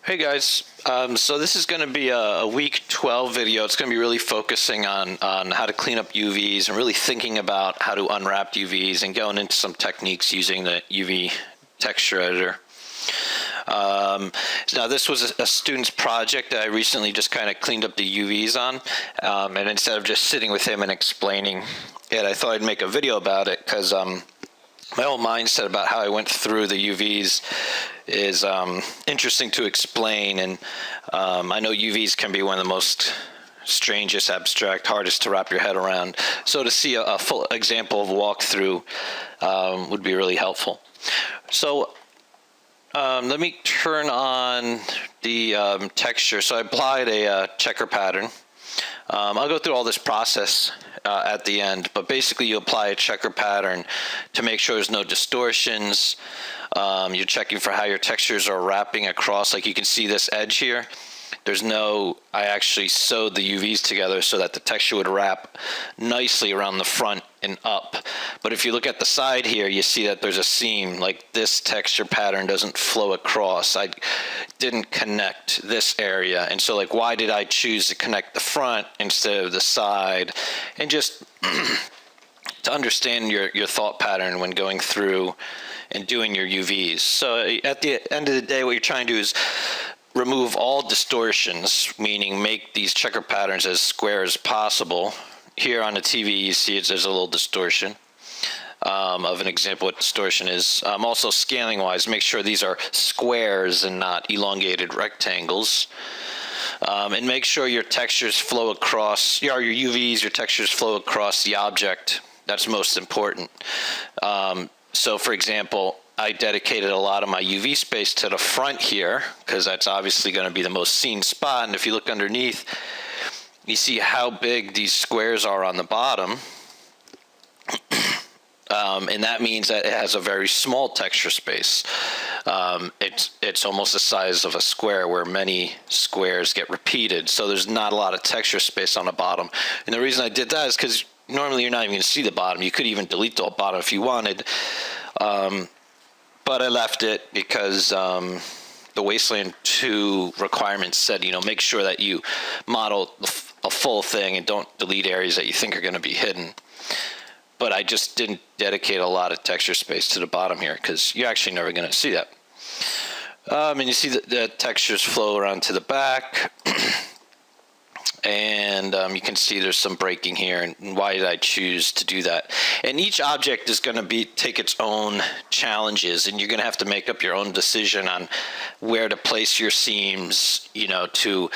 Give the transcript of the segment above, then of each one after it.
Hey guys, so this is going to be a week 12 video. It's going to be really focusing on how to clean up UVs and really thinking about how to unwrap UVs and going into some techniques using the UV texture editor. Now this was a student's project that I recently just kind of cleaned up the UVs on, and instead of just sitting with him and explaining it, I thought I'd make a video about it because my whole mindset about how I went through the UVs is interesting to explain, and I know UVs can be one of the most strangest, abstract, hardest to wrap your head around. So to see a full example of walkthrough would be really helpful. So let me turn on the texture. So I applied a checker pattern. I'll go through all this process at the end, but basically you apply a checker pattern to make sure there's no distortions. You're checking for how your textures are wrapping across. Like you can see this edge here. I actually sewed the UVs together so that the texture would wrap nicely around the front and up. But if you look at the side here, you see that there's a seam. Like this texture pattern doesn't flow across. I didn't connect this area. And so like, why did I choose to connect the front instead of the side? And just to understand your thought pattern when going through and doing your UVs. So at the end of the day, what you're trying to do is remove all distortions, meaning make these checker patterns as square as possible. Here on the TV, you see there's a little distortion of an example what distortion is. Also scaling wise, make sure these are squares and not elongated rectangles. And make sure your textures flow across, your UVs, your textures flow across the object. That's most important. So for example, I dedicated a lot of my UV space to the front here because that's obviously going to be the most seen spot. And if you look underneath, you see how big these squares are on the bottom. And that means that it has a very small texture space. It's almost the size of a square where many squares get repeated. So there's not a lot of texture space on the bottom. And the reason I did that is because normally you're not even going to see the bottom. You could even delete the bottom if you wanted. But I left it because the Wasteland 2 requirements said, make sure that you model a full thing and don't delete areas that you think are going to be hidden. But I just didn't dedicate a lot of texture space to the bottom here because you're actually never going to see that. And you see the textures flow around to the back. And you can see there's some breaking here, and why did I choose to do that? And each object is going to take its own challenges, and you're going to have to make up your own decision on where to place your seams, to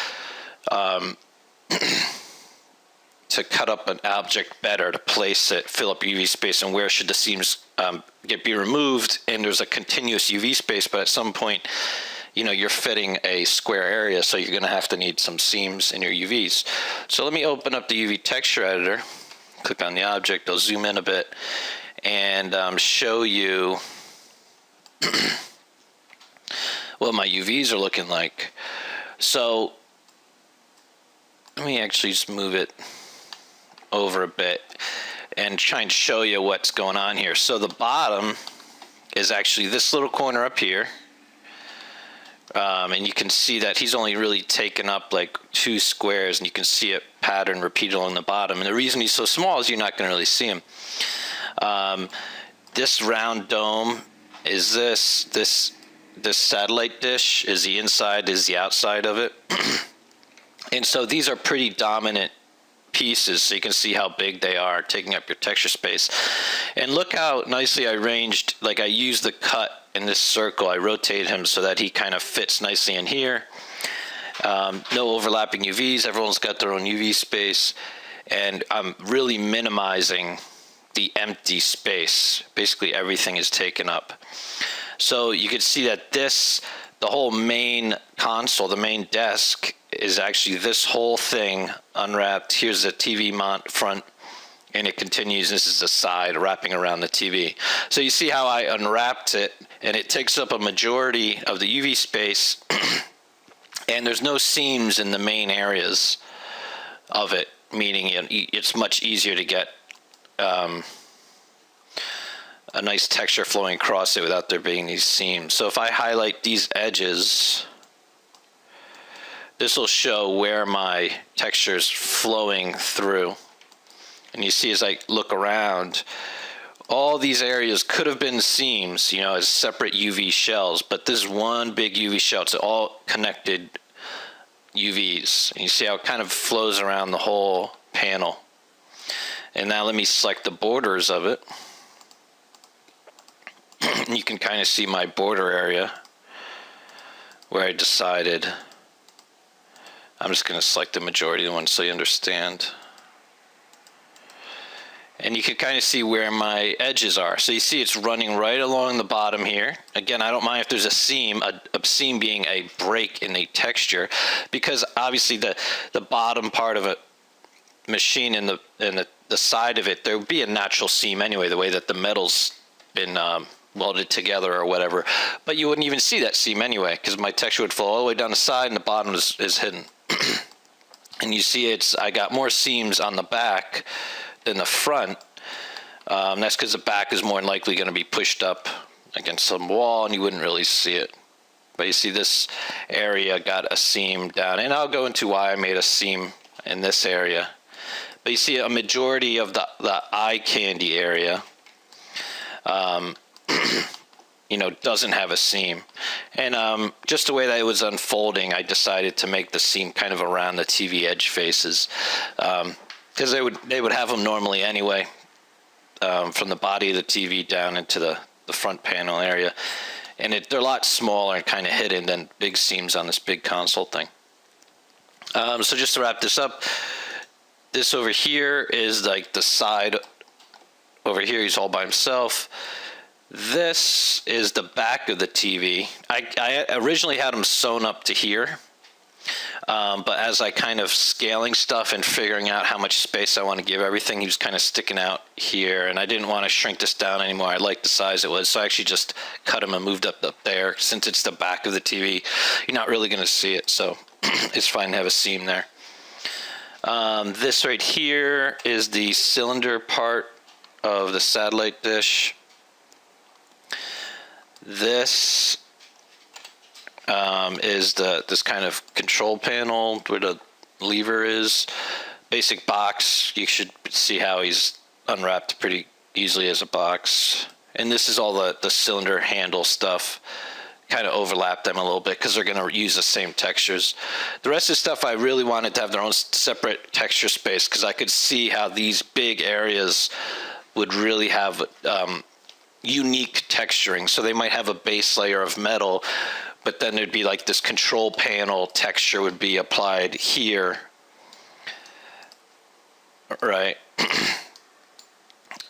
cut up an object better, to place it, fill up UV space, and where should the seams be removed. And there's a continuous UV space, but at some point, you're fitting a square area, so you're going to have to need some seams in your UVs. So let me open up the UV texture editor, click on the object, I'll zoom in a bit, and show you what my UVs are looking like. So let me actually just move it over a bit and try and show you what's going on here. So the bottom is actually this little corner up here. And you can see that he's only really taken up like 2 squares, and you can see it pattern repeated along the bottom. And the reason he's so small is you're not going to really see him. This round dome is this satellite dish is the inside, is the outside of it. And so these are pretty dominant pieces, so you can see how big they are, taking up your texture space. And look how nicely I arranged, like I used the cut in this circle. I rotate him so that he kind of fits nicely in here. No overlapping UVs, everyone's got their own UV space, and I'm really minimizing the empty space. Basically everything is taken up. So you can see that the whole main console, the main desk, is actually this whole thing unwrapped. Here's the TV mount front, and it continues. This is the side wrapping around the TV. So you see how I unwrapped it, and it takes up a majority of the UV space, and there's no seams in the main areas of it, meaning it's much easier to get a nice texture flowing across it without there being these seams. So if I highlight these edges, this will show where my texture is flowing through. And you see as I look around, all these areas could have been seams, as separate UV shells, but this is one big UV shell. It's all connected UVs. And you see how it kind of flows around the whole panel. And now let me select the borders of it. You can kind of see my border area where I decided. I'm just going to select the majority of the ones so you understand. And you can kind of see where my edges are. So you see it's running right along the bottom here. Again, I don't mind if there's a seam being a break in the texture, because obviously the bottom part of a machine and the side of it, there would be a natural seam anyway, the way that the metal's been welded together or whatever. But you wouldn't even see that seam anyway, because my texture would flow all the way down the side and the bottom is hidden. And you see I got more seams on the back than the front. That's because the back is more than likely going to be pushed up against some wall and you wouldn't really see it. But you see this area got a seam down, and I'll go into why I made a seam in this area. But you see a majority of the eye candy area doesn't have a seam. And just the way that it was unfolding, I decided to make the seam kind of around the TV edge faces, because they would have them normally anyway, from the body of the TV down into the front panel area. And they're a lot smaller and kind of hidden than big seams on this big console thing. So just to wrap this up, this over here is like the side over here. He's all by himself. This is the back of the TV. I originally had them sewn up to here, but as I kind of scaling stuff and figuring out how much space I want to give everything, he was kind of sticking out here, and I didn't want to shrink this down anymore. I liked the size it was, so I actually just cut him and moved up there. Since it's the back of the TV, you're not really going to see it, so it's fine to have a seam there. This right here is the cylinder part of the satellite dish. This is this kind of control panel where the lever is. Basic box. You should see how he's unwrapped pretty easily as a box. And this is all the cylinder handle stuff. Kind of overlap them a little bit because they're going to use the same textures. The rest of the stuff I really wanted to have their own separate texture space, because I could see how these big areas would really have unique texturing. So they might have a base layer of metal, but then there'd be like this control panel texture would be applied here, right?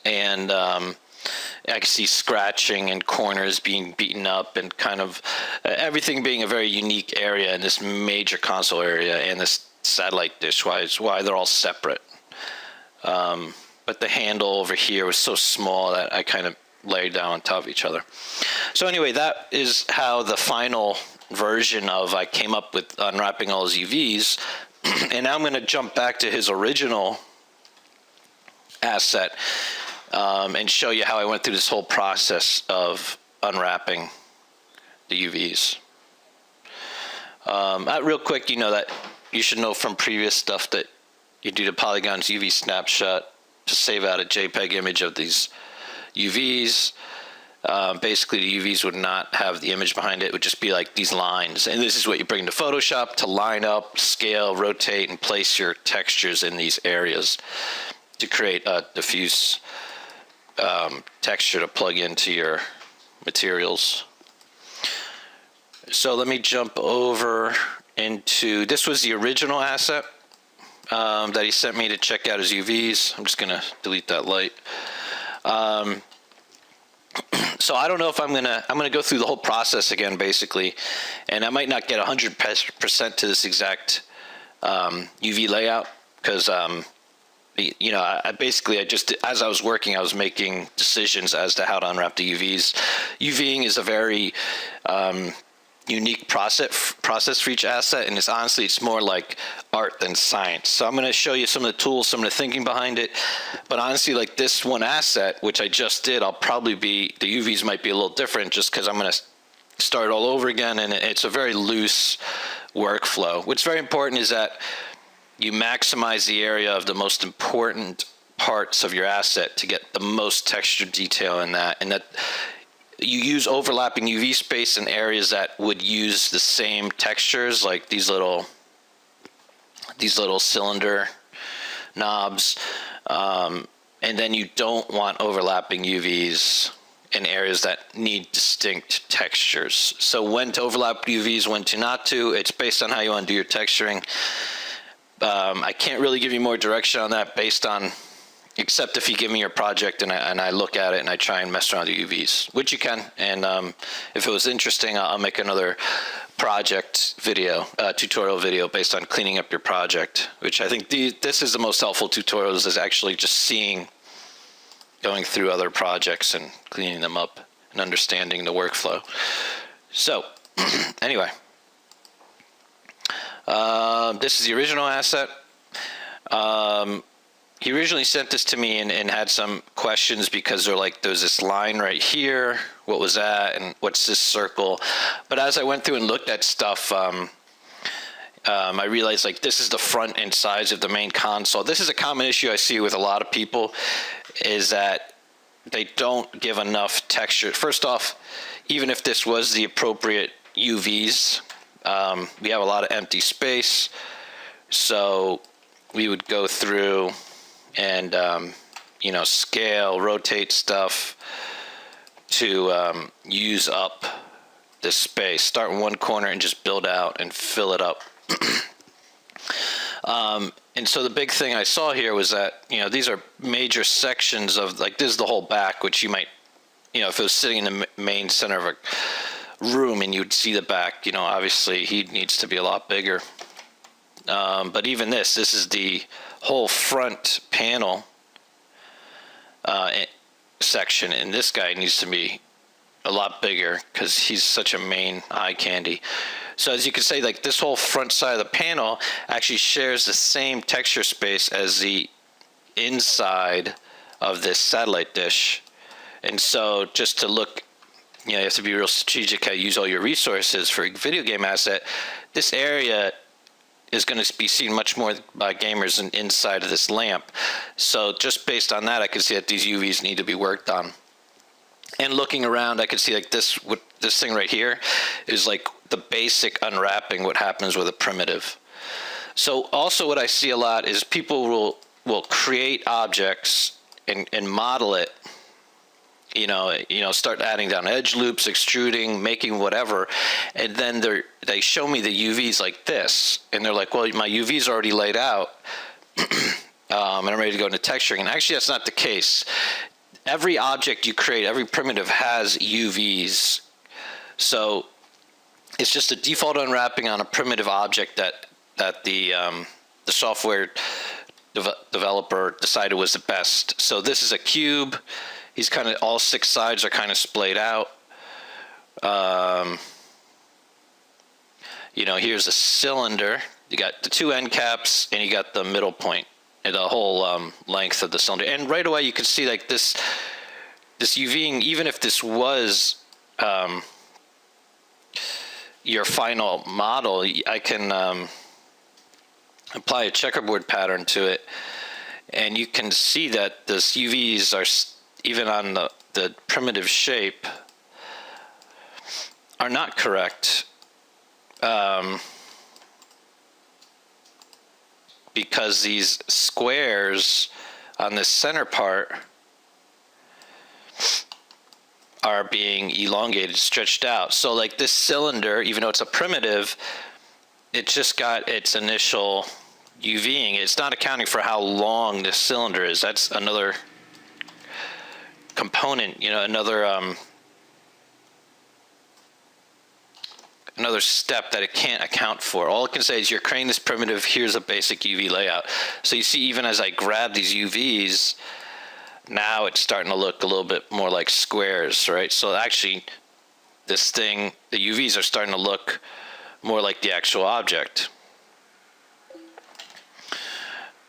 And I can see scratching and corners being beaten up, and kind of everything being a very unique area in this major console area and this satellite dish. Why they're all separate. But the handle over here was so small that I kind of laid down on top of each other. So anyway, that is how the final version of I came up with unwrapping all his UVs. And now I'm going to jump back to his original asset and show you how I went through this whole process of unwrapping the UVs. Real quick, that you should know from previous stuff that you do the Polygon's UV snapshot to save out a JPEG image of these UVs. Basically, the UVs would not have the image behind it. It would just be like these lines. And this is what you bring to Photoshop to line up, scale, rotate, and place your textures in these areas to create a diffuse texture to plug into your materials. So let me jump over into, this was the original asset that he sent me to check out his UVs. I'm just going to delete that light. So I don't know if I'm gonna go through the whole process again, basically, and I might not get 100% to this exact UV layout, because I just, as I was working, I was making decisions as to how to unwrap the UVs. UVing is a very unique process for each asset, and it's more like art than science. So I'm going to show you some of the tools, some of the thinking behind it. But honestly, like this one asset, which I just did, the UVs might be a little different just because I'm going to start all over again, and it's a very loose workflow. What's very important is that you maximize the area of the most important parts of your asset to get the most texture detail in that, and that you use overlapping UV space in areas that would use the same textures, like these little cylinder knobs, and then you don't want overlapping UVs in areas that need distinct textures. So when to overlap UVs, when to not to, it's based on how you want to do your texturing. I can't really give you more direction on that except if you give me your project and I look at it and I try and mess around with UVs, which you can. And if it was interesting, I'll make another project video, tutorial video based on cleaning up your project, which I think this is the most helpful tutorials, is actually just going through other projects and cleaning them up and understanding the workflow. So anyway, this is the original asset. He originally sent this to me and had some questions because they're like, there's this line right here. What was that? And what's this circle? But as I went through and looked at stuff, I realized like this is the front and sides of the main console. This is a common issue I see with a lot of people, is that they don't give enough texture. First off, even if this was the appropriate UVs, we have a lot of empty space. So we would go through and scale, rotate stuff to use up this space. Start in one corner and just build out and fill it up. And so the big thing I saw here was that, these are major sections of, like, this is the whole back, which you might, if it was sitting in the main center of a room and you'd see the back, obviously he needs to be a lot bigger. But even this is the whole front panel section, and this guy needs to be a lot bigger because he's such a main eye candy. So as you can say, like, this whole front side of the panel actually shares the same texture space as the inside of this satellite dish. And so just to look, you have to be real strategic how you use all your resources for a video game asset. This area is going to be seen much more by gamers than inside of this lamp. So just based on that, I can see that these UVs need to be worked on. And looking around, I can see like this thing right here is like the basic unwrapping, what happens with a primitive. So also what I see a lot is people will create objects and model it, start adding down edge loops, extruding, making whatever, and then they show me the UVs like this, and they're like, well, my UVs are already laid out, and I'm ready to go into texturing. And actually, that's not the case. Every object you create, every primitive has UVs. So it's just a default unwrapping on a primitive object that the software developer decided was the best. So this is a cube. He's kind of, all six sides are kind of splayed out. Here's a cylinder. You got the two end caps, and you got the middle point, and the whole length of the cylinder. And right away, you can see like this UVing, even if this was your final model, I can apply a checkerboard pattern to it, and you can see that this UVs are, even on the primitive shape, are not correct, because these squares on this center part are being elongated, stretched out. So like this cylinder, even though it's a primitive, it just got its initial UVing. It's not accounting for how long this cylinder is. That's another component, another step that it can't account for. All it can say is you're creating this primitive, here's a basic UV layout. So you see, even as I grab these UVs, now it's starting to look a little bit more like squares, right? So actually, this thing, the UVs are starting to look more like the actual object.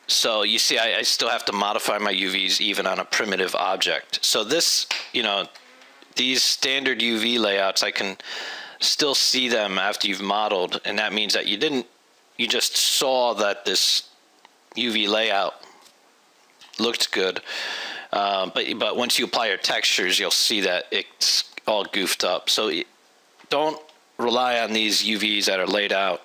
So you see, I still have to modify my UVs even on a primitive object. So this, these standard UV layouts, I can still see them after you've modeled, and that means that you just saw that this UV layout looked good, but once you apply your textures, you'll see that it's all goofed up. So don't rely on these UVs that are laid out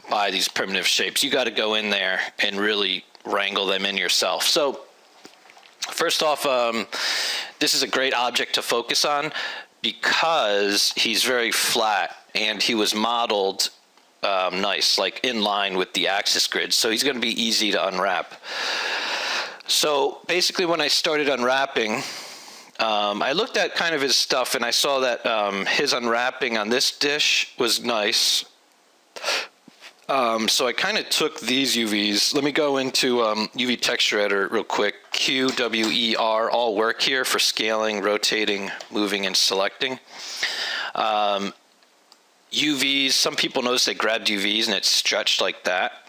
by these primitive shapes. You got to go in there and really wrangle them in yourself. So first off, this is a great object to focus on because he's very flat and he was modeled nice, like in line with the axis grid. So he's going to be easy to unwrap. So basically when I started unwrapping, I looked at kind of his stuff and I saw that his unwrapping on this dish was nice. So I kind of took these UVs. Let me go into UV texture editor real quick. Q, W, E, R, all work here for scaling, rotating, moving, and selecting. UVs, some people notice they grabbed UVs and it's stretched like that.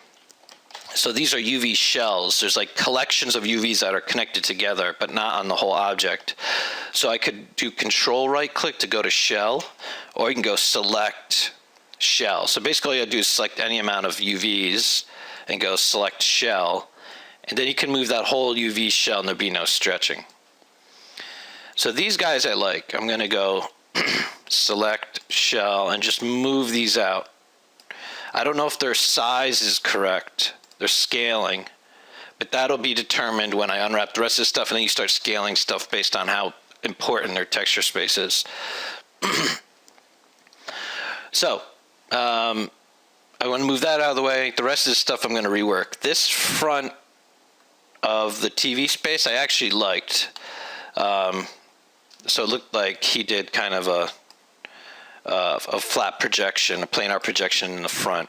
So these are UV shells. There's like collections of UVs that are connected together, but not on the whole object. So I could do control right click to go to shell, or you can go select shell. So basically I do select any amount of UVs and go select shell, and then you can move that whole UV shell and there'll be no stretching. So these guys I like. I'm going to go select shell and just move these out. I don't know if their size is correct. They're scaling, but that'll be determined when I unwrap the rest of the stuff, and then you start scaling stuff based on how important their texture space is. So I want to move that out of the way. The rest of this stuff I'm going to rework. This front of the TV space I actually liked. So it looked like he did kind of a flat projection, a planar projection in the front.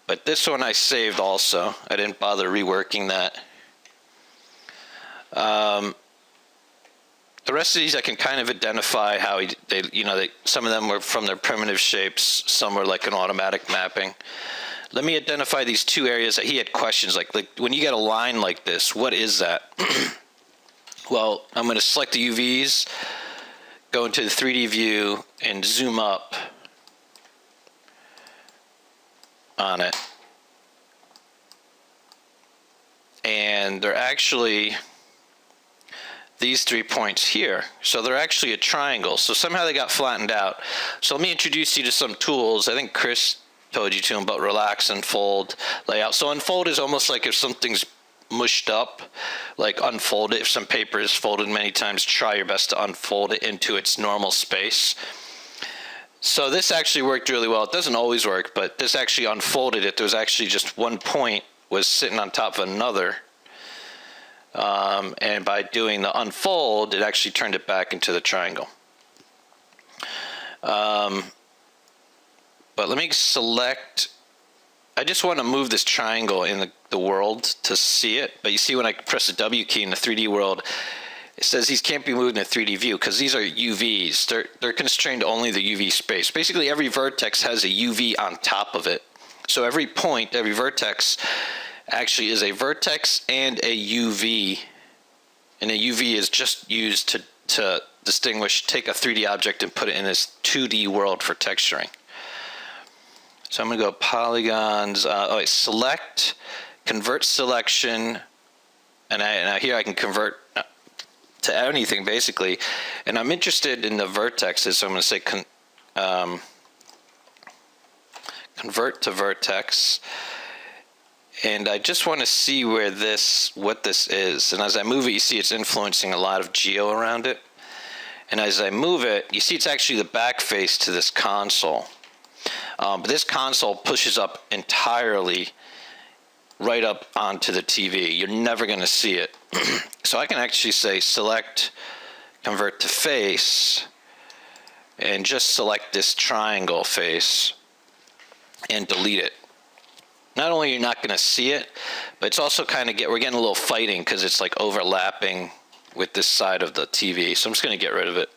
But this one I saved also. I didn't bother reworking that. The rest of these I can kind of identify how some of them were from their primitive shapes, some were like an automatic mapping. Let me identify these two areas that he had questions like when you get a line like this, what is that? Well, I'm going to select the UVs, go into the 3D view, and zoom up on it. And they're actually these 3 points here. So they're actually a triangle. So somehow they got flattened out. So let me introduce you to some tools. I think Chris told you to them about relax, unfold, layout. So unfold is almost like if something's mushed up, like unfold it. If some paper is folded many times, try your best to unfold it into its normal space. So this actually worked really well. It doesn't always work, but this actually unfolded it. There was actually just one point was sitting on top of another. And by doing the unfold, it actually turned it back into the triangle. But let me select, I just want to move this triangle in the world to see it. But you see when I press the W key in the 3D world, it says these can't be moved in a 3D view because these are UVs. They're constrained to only the UV space. Basically, every vertex has a UV on top of it. So every point, every vertex actually is a vertex and a UV. And a UV is just used to distinguish, take a 3D object and put it in this 2D world for texturing. So I'm going to go polygons, select, convert selection, and now here I can convert to anything basically, and I'm interested in the vertexes, so I'm going to say convert to vertex, and I just want to see what this is, and as I move it, you see it's influencing a lot of geo around it, and as I move it, you see it's actually the back face to this console, but this console pushes up entirely right up onto the TV. You're never going to see it. So I can actually say select, convert to face, and just select this triangle face and delete it. Not only are you not going to see it, but it's also kind of we're getting a little fighting because it's like overlapping with this side of the TV. So I'm just going to get rid of it.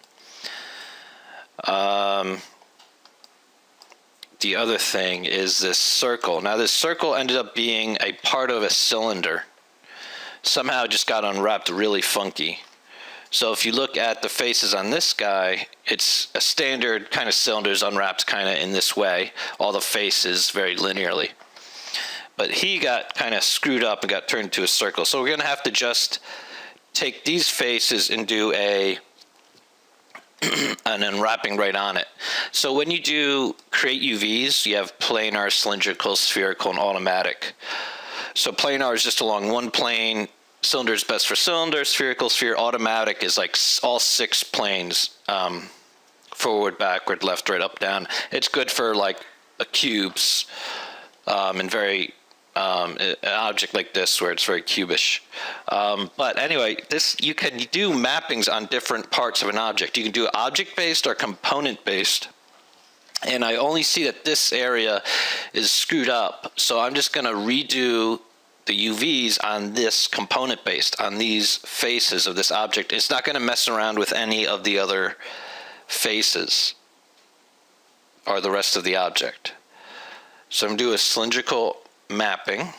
The other thing is this circle. Now this circle ended up being a part of a cylinder. Somehow it just got unwrapped really funky. So if you look at the faces on this guy, it's a standard kind of cylinders unwrapped kind of in this way, all the faces very linearly. But he got kind of screwed up and got turned into a circle. So we're going to have to just take these faces and do an unwrapping right on it. So when you do create UVs, you have planar, cylindrical, spherical, and automatic. So planar is just along one plane. Cylinder is best for cylinder. Spherical, sphere. Automatic is like all 6 planes, forward, backward, left, right, up, down. It's good for like cubes and very an object like this where it's very cubish. But anyway, you can do mappings on different parts of an object. You can do object-based or component-based. And I only see that this area is screwed up. So I'm just going to redo the UVs on this component based, on these faces of this object. It's not going to mess around with any of the other faces or the rest of the object. So I'm going to do a cylindrical mapping,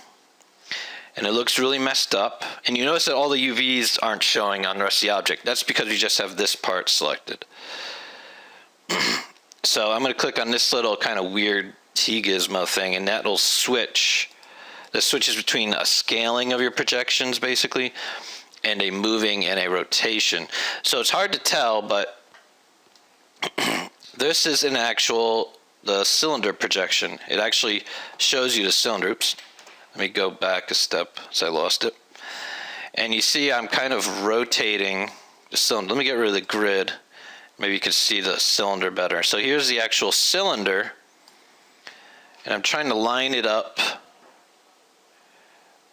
and it looks really messed up. And you notice that all the UVs aren't showing on the rest of the object. That's because we just have this part selected. So I'm going to click on this little kind of weird T-gizmo thing, and that'll switch. This switches between a scaling of your projections, basically, and a moving and a rotation. So it's hard to tell, but this is the cylinder projection. It actually shows you the cylinder. Oops. Let me go back a step, because I lost it. And you see I'm kind of rotating the cylinder. Let me get rid of the grid. Maybe you can see the cylinder better. So here's the actual cylinder, and I'm trying to line it up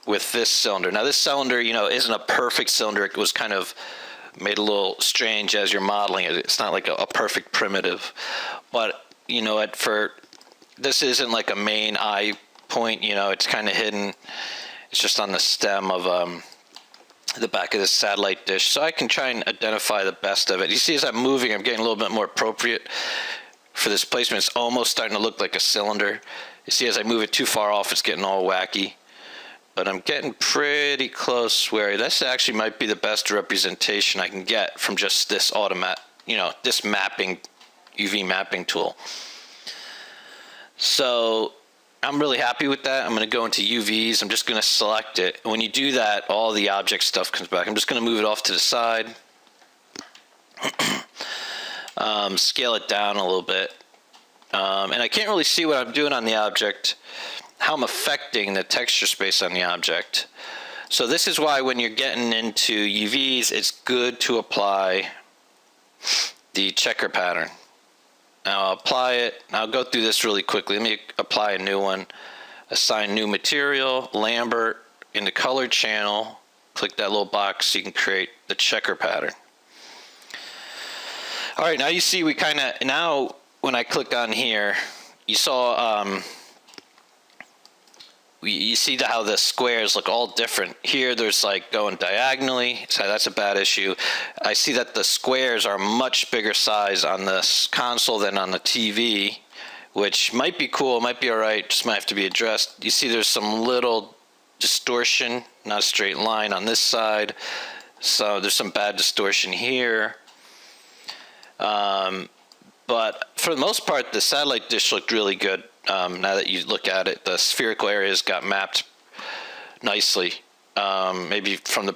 with this cylinder. Now this cylinder, isn't a perfect cylinder. It was kind of made a little strange as you're modeling it. It's not like a perfect primitive. But, this isn't like a main eye point, it's kind of hidden. It's just on the stem of the back of this satellite dish. So I can try and identify the best of it. You see as I'm moving, I'm getting a little bit more appropriate for this placement. It's almost starting to look like a cylinder. You see as I move it too far off, it's getting all wacky. But I'm getting pretty close where this actually might be the best representation I can get from just this this mapping, UV mapping tool. So I'm really happy with that. I'm going to go into UVs. I'm just going to select it. And when you do that, all the object stuff comes back. I'm just going to move it off to the side. Scale it down a little bit. And I can't really see what I'm doing on the object, how I'm affecting the texture space on the object. So this is why when you're getting into UVs, it's good to apply the checker pattern. Now I'll apply it. I'll go through this really quickly. Let me apply a new one. Assign new material, Lambert, in the color channel. Click that little box so you can create the checker pattern. All right, now you see now when I click on here, you saw you see how the squares look all different. Here there's like going diagonally, so that's a bad issue. I see that the squares are much bigger size on this console than on the TV, which might be cool, might be all right, just might have to be addressed. You see there's some little distortion, not a straight line on this side, so there's some bad distortion here. But for the most part, the satellite dish looked really good. Now that you look at it, the spherical areas got mapped nicely. Maybe from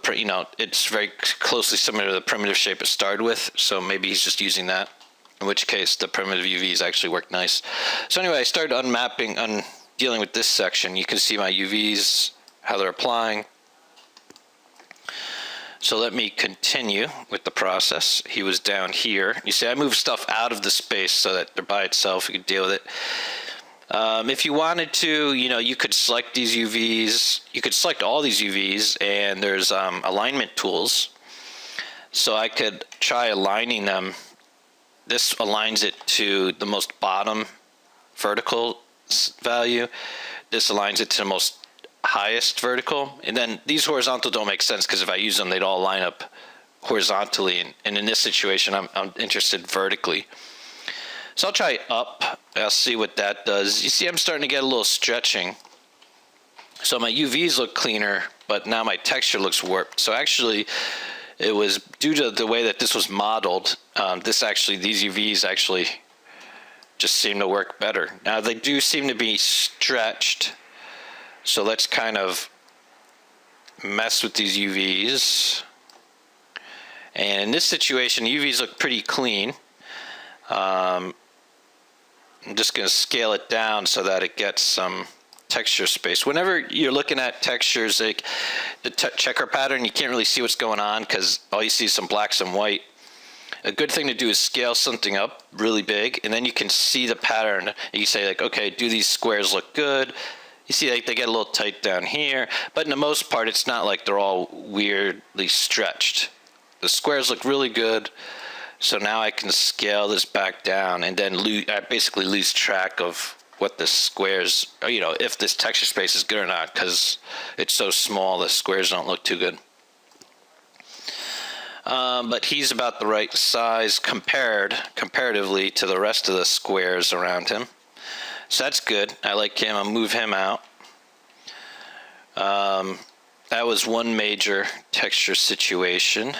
it's very closely similar to the primitive shape it started with, so maybe he's just using that, in which case the primitive UVs actually work nice. So anyway, I started dealing with this section. You can see my UVs, how they're applying. So let me continue with the process. He was down here. You see I moved stuff out of the space so that they're by itself. You can deal with it. If you wanted to, you could select these UVs. You could select all these UVs, and there's alignment tools. So I could try aligning them. This aligns it to the most bottom vertical value. This aligns it to the most highest vertical. And then these horizontal don't make sense because if I use them, they'd all line up horizontally. And in this situation, I'm interested vertically. So I'll try up. I'll see what that does. You see I'm starting to get a little stretching. So my UVs look cleaner, but now my texture looks warped. So actually, it was due to the way that this was modeled. These UVs actually just seem to work better. Now they do seem to be stretched, so let's kind of mess with these UVs. And in this situation, UVs look pretty clean. I'm just going to scale it down so that it gets some texture space. Whenever you're looking at textures, like the checker pattern, you can't really see what's going on because all you see is some blacks and white. A good thing to do is scale something up really big, and then you can see the pattern. And you say, like, okay, do these squares look good? You see, like, they get a little tight down here, but in the most part, it's not like they're all weirdly stretched. The squares look really good. So now I can scale this back down, and then I basically lose track of what the squares, if this texture space is good or not, because it's so small, the squares don't look too good. But he's about the right size comparatively to the rest of the squares around him. So that's good. I like him. I'll move him out. That was one major texture situation.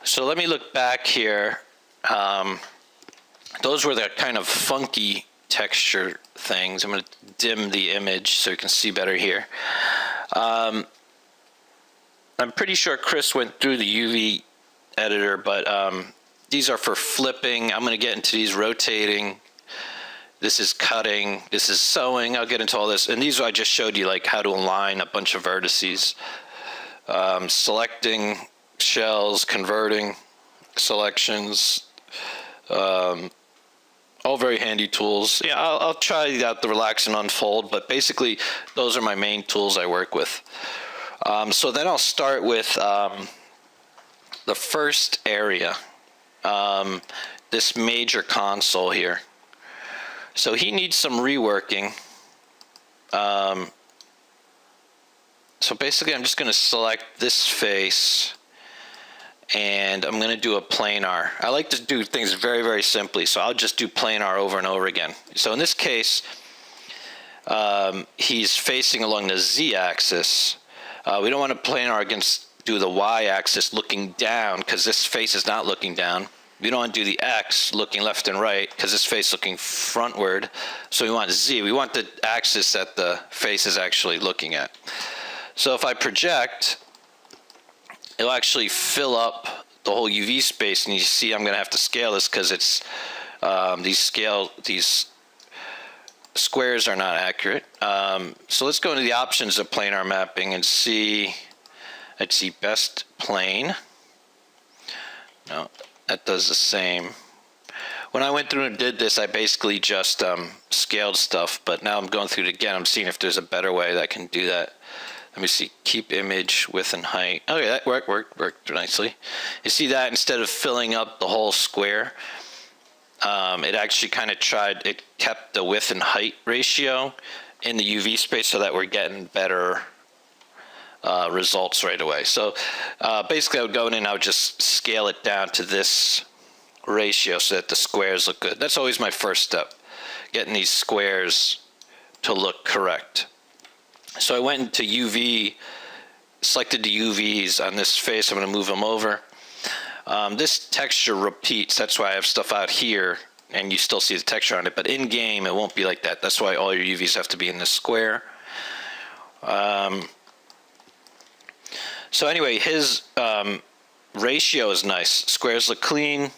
So let me look back here. Those were the kind of funky texture things. I'm going to dim the image so you can see better here. I'm pretty sure Chris went through the UV editor, but these are for flipping. I'm going to get into these rotating. This is cutting. This is sewing. I'll get into all this. And these I just showed you, like, how to align a bunch of vertices. Selecting shells, converting selections, all very handy tools. Yeah, I'll try out the relax and unfold, but basically those are my main tools I work with. So then I'll start with the first area, this major console here. So he needs some reworking. So basically I'm just going to select this face, and I'm going to do a planar. I like to do things very, very simply, so I'll just do planar over and over again. So in this case, he's facing along the z-axis. We don't want to planar do the y-axis looking down, because this face is not looking down. We don't want to do the x looking left and right, because this face is looking frontward. So we want z. We want the axis that the face is actually looking at. So if I project, it'll actually fill up the whole UV space, and you see I'm going to have to scale this because it's these squares are not accurate. So let's go into the options of planar mapping and see. Let's see, best plane. No, that does the same. When I went through and did this, I basically just scaled stuff, but now I'm going through it again. I'm seeing if there's a better way that I can do that. Let me see, keep image width and height. Okay, that worked nicely. You see that instead of filling up the whole square, it actually kind of it kept the width and height ratio in the UV space so that we're getting better results right away. So basically I would go in and I would just scale it down to this ratio so that the squares look good. That's always my first step, getting these squares to look correct. So I went into UV, selected the UVs on this face. I'm going to move them over. This texture repeats. That's why I have stuff out here, and you still see the texture on it. But in game, it won't be like that. That's why all your UVs have to be in this square. So anyway, his ratio is nice. Squares look clean.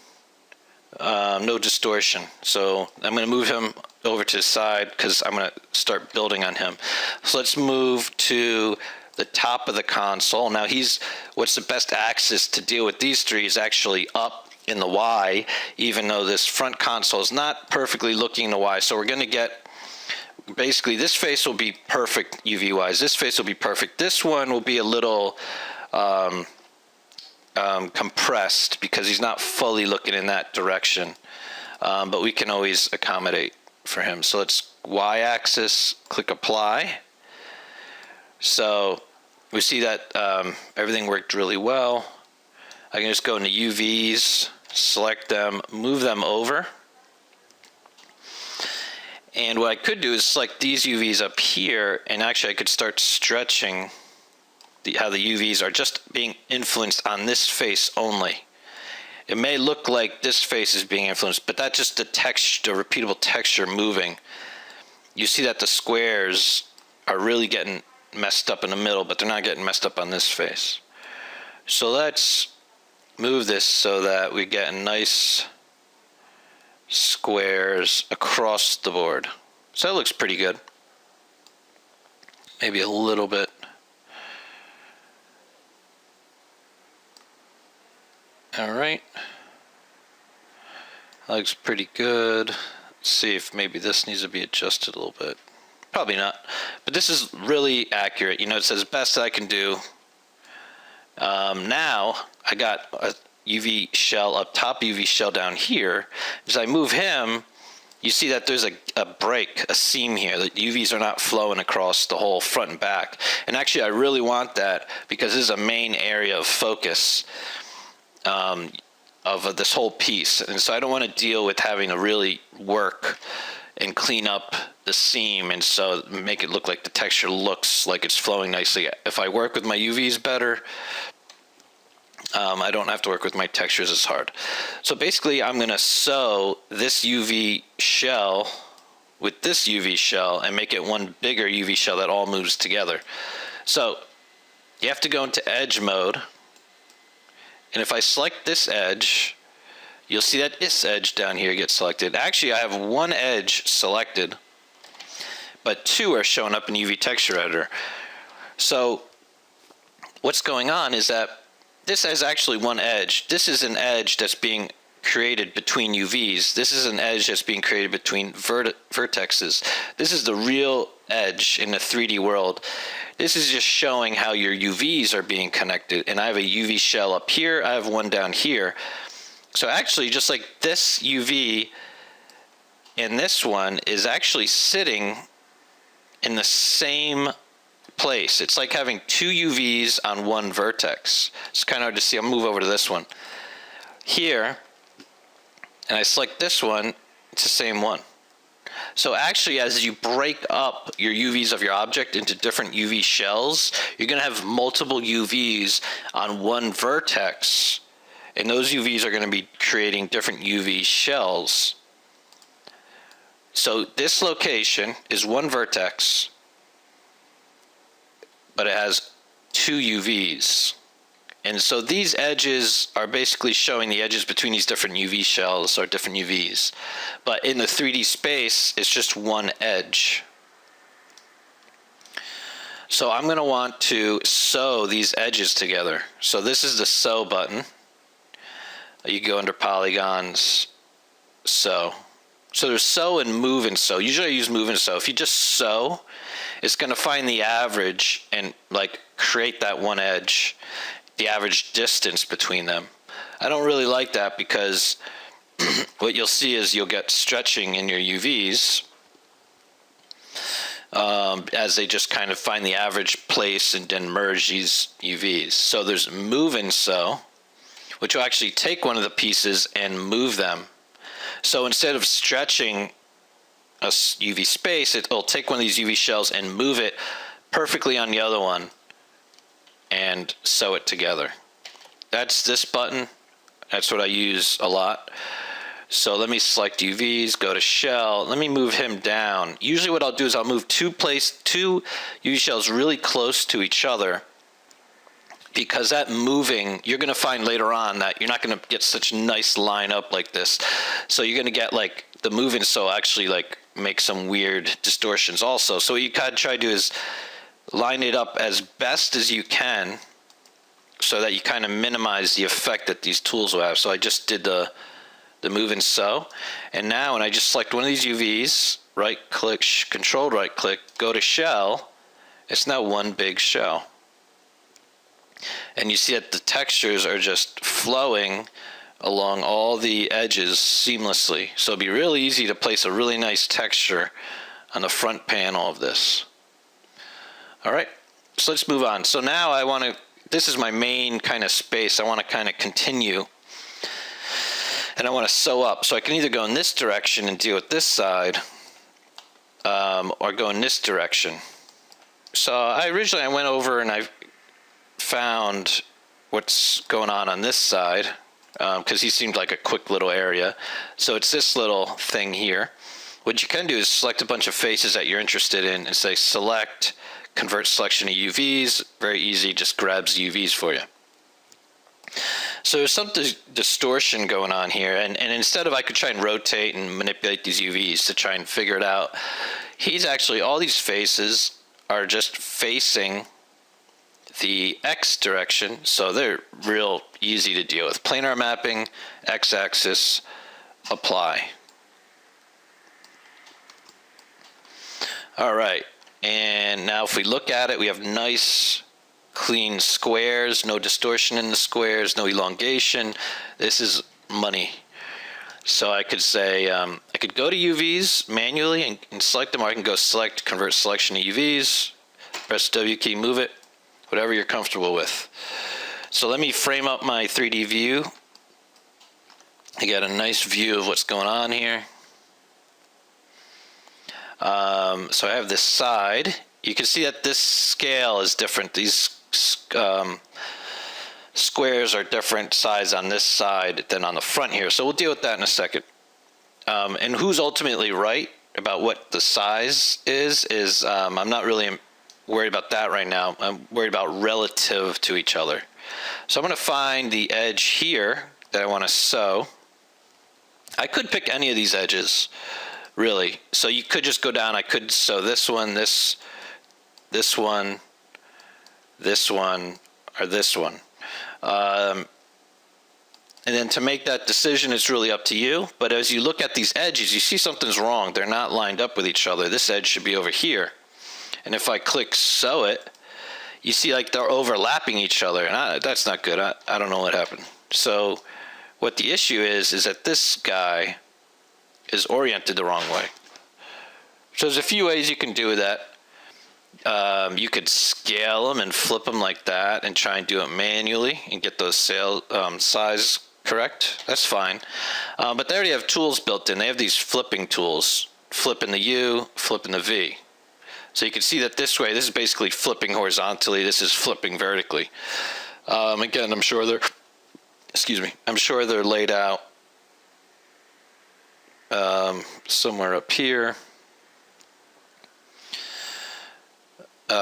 No distortion. So I'm going to move him over to the side because I'm going to start building on him. So let's move to the top of the console. Now what's the best axis to deal with these three is actually up in the Y, even though this front console is not perfectly looking in the Y. So we're going to get, basically this face will be perfect UV wise. This face will be perfect. This one will be a little compressed because he's not fully looking in that direction, but we can always accommodate for him. So let's y-axis, click apply. So we see that everything worked really well. I can just go into UVs, select them, move them over. And what I could do is select these UVs up here, and actually I could start stretching how the UVs are just being influenced on this face only. It may look like this face is being influenced, but that's just the texture, the repeatable texture moving. You see that the squares are really getting messed up in the middle, but they're not getting messed up on this face. So let's move this so that we get nice squares across the board. So that looks pretty good. Maybe a little bit. All right. That looks pretty good. Let's see if maybe this needs to be adjusted a little bit. Probably not. But this is really accurate. You know, it says best I can do. Now I got a UV shell up top, UV shell down here. As I move him, you see that there's a break, a seam here. The UVs are not flowing across the whole front and back. And actually, I really want that because this is a main area of focus of this whole piece. And so I don't want to deal with having to really work and clean up the seam and so make it look like the texture looks like it's flowing nicely. If I work with my UVs better, I don't have to work with my textures as hard. So basically I'm going to sew this UV shell with this UV shell and make it one bigger UV shell that all moves together. So you have to go into edge mode. And if I select this edge, you'll see that this edge down here gets selected. Actually, I have one edge selected, but two are showing up in UV Texture Editor. So what's going on is that this is actually one edge. This is an edge that's being created between UVs. This is an edge that's being created between vertexes. This is the real edge in the 3D world. This is just showing how your UVs are being connected. And I have a UV shell up here. I have one down here. So actually, just like this UV and this one is actually sitting in the same place. It's like having two UVs on one vertex. It's kind of hard to see. I'll move over to this one. Here, and I select this one, it's the same one. So actually, as you break up your UVs of your object into different UV shells, you're going to have multiple UVs on one vertex. And those UVs are going to be creating different UV shells. So this location is one vertex, but it has two UVs. And so these edges are basically showing the edges between these different UV shells or different UVs. But in the 3D space, it's just one edge. So I'm going to want to sew these edges together. So this is the sew button. You go under polygons, sew. So there's sew and move and sew. Usually I use move and sew. If you just sew, it's going to find the average and like create that one edge, the average distance between them. I don't really like that because what you'll see is you'll get stretching in your UVs as they just kind of find the average place and then merge these UVs. So there's move and sew, which will actually take one of the pieces and move them. So instead of stretching a UV space, it'll take one of these UV shells and move it perfectly on the other one and sew it together. That's this button. That's what I use a lot. So let me select UVs, go to shell. Let me move him down. Usually what I'll do is I'll move two UV shells really close to each other, because that moving, you're going to find later on that you're not going to get such nice line up like this. So you're going to get like the moving, so actually like make some weird distortions also. So what you kind of try to do is line it up as best as you can so that you kind of minimize the effect that these tools will have. So I just did the move and sew. And now when I just select one of these UVs, right click, controlled right click, go to shell, it's now one big shell. And you see that the textures are just flowing along all the edges seamlessly. So it'll be really easy to place a really nice texture on the front panel of this. All right, so let's move on. So now I want to, this is my main kind of space. I want to kind of continue. And I want to sew up. So I can either go in this direction and deal with this side, or go in this direction. So I went over and I found what's going on this side, because he seemed like a quick little area. So it's this little thing here. What you can do is select a bunch of faces that you're interested in and say select, convert selection to UVs. Very easy, just grabs UVs for you. So there's some distortion going on here, and instead of, I could try and rotate and manipulate these UVs to try and figure it out. He's actually, all these faces are just facing the X direction, so they're real easy to deal with. Planar mapping, X-axis, apply. All right, and now if we look at it, we have nice clean squares, no distortion in the squares, no elongation. This is money. So I could say, I could go to UVs manually and select them, or I can go select, convert selection to UVs, press W key, move it, whatever you're comfortable with. So let me frame up my 3D view. I got a nice view of what's going on here. So I have this side. You can see that this scale is different. These squares are different size on this side than on the front here. So we'll deal with that in a second. And who's ultimately right about what the size is I'm not really worried about that right now. I'm worried about relative to each other. So I'm going to find the edge here that I want to sew. I could pick any of these edges, really. So you could just go down. I could sew this one, this one, this one, or this one. And then to make that decision, it's really up to you. But as you look at these edges, you see something's wrong. They're not lined up with each other. This edge should be over here. And if I click sew it, you see like they're overlapping each other. And that's not good. I don't know what happened. So what the issue is that this guy is oriented the wrong way. So there's a few ways you can do that. You could scale them and flip them like that and try and do it manually and get those size correct. That's fine. But they already have tools built in. They have these flipping tools, flipping the U, flipping the V. So you can see that this way, this is basically flipping horizontally. This is flipping vertically. Again, I'm sure they're laid out somewhere up here.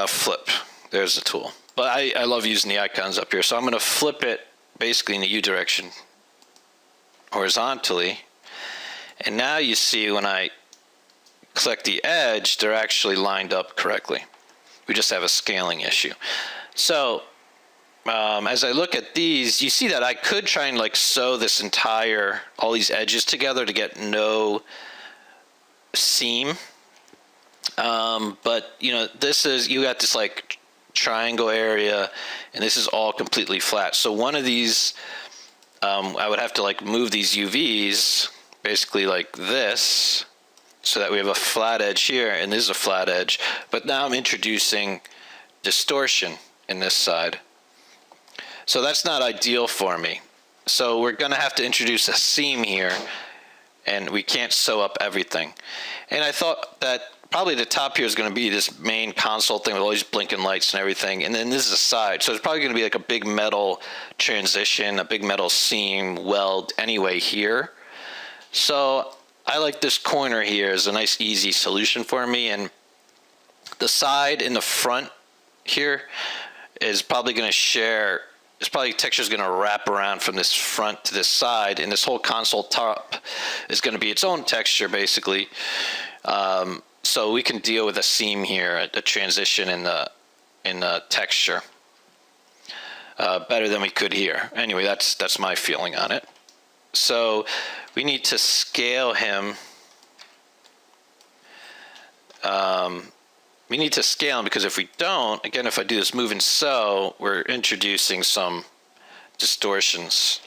Flip. There's the tool. But I love using the icons up here. So I'm going to flip it basically in the U direction horizontally. And now you see when I click the edge, they're actually lined up correctly. We just have a scaling issue. So as I look at these, you see that I could try and like sew this all these edges together to get no seam. But you know, you got this like triangle area, and this is all completely flat. So one of these, I would have to like move these UVs basically like this, so that we have a flat edge here, and this is a flat edge. But now I'm introducing distortion in this side. So that's not ideal for me. So we're going to have to introduce a seam here, and we can't sew up everything. And I thought that probably the top here is going to be this main console thing with all these blinking lights and everything. And then this is a side. So it's probably going to be like a big metal transition, a big metal seam weld anyway here. So I like this corner here as a nice easy solution for me. And the side in the front here is probably going to share, texture is going to wrap around from this front to this side, and this whole console top is going to be its own texture basically. So we can deal with a seam here, a transition in the texture better than we could here. Anyway, that's my feeling on it. So we need to scale him. We need to scale him, because if we don't, again, if I do this move and sew, we're introducing some distortions.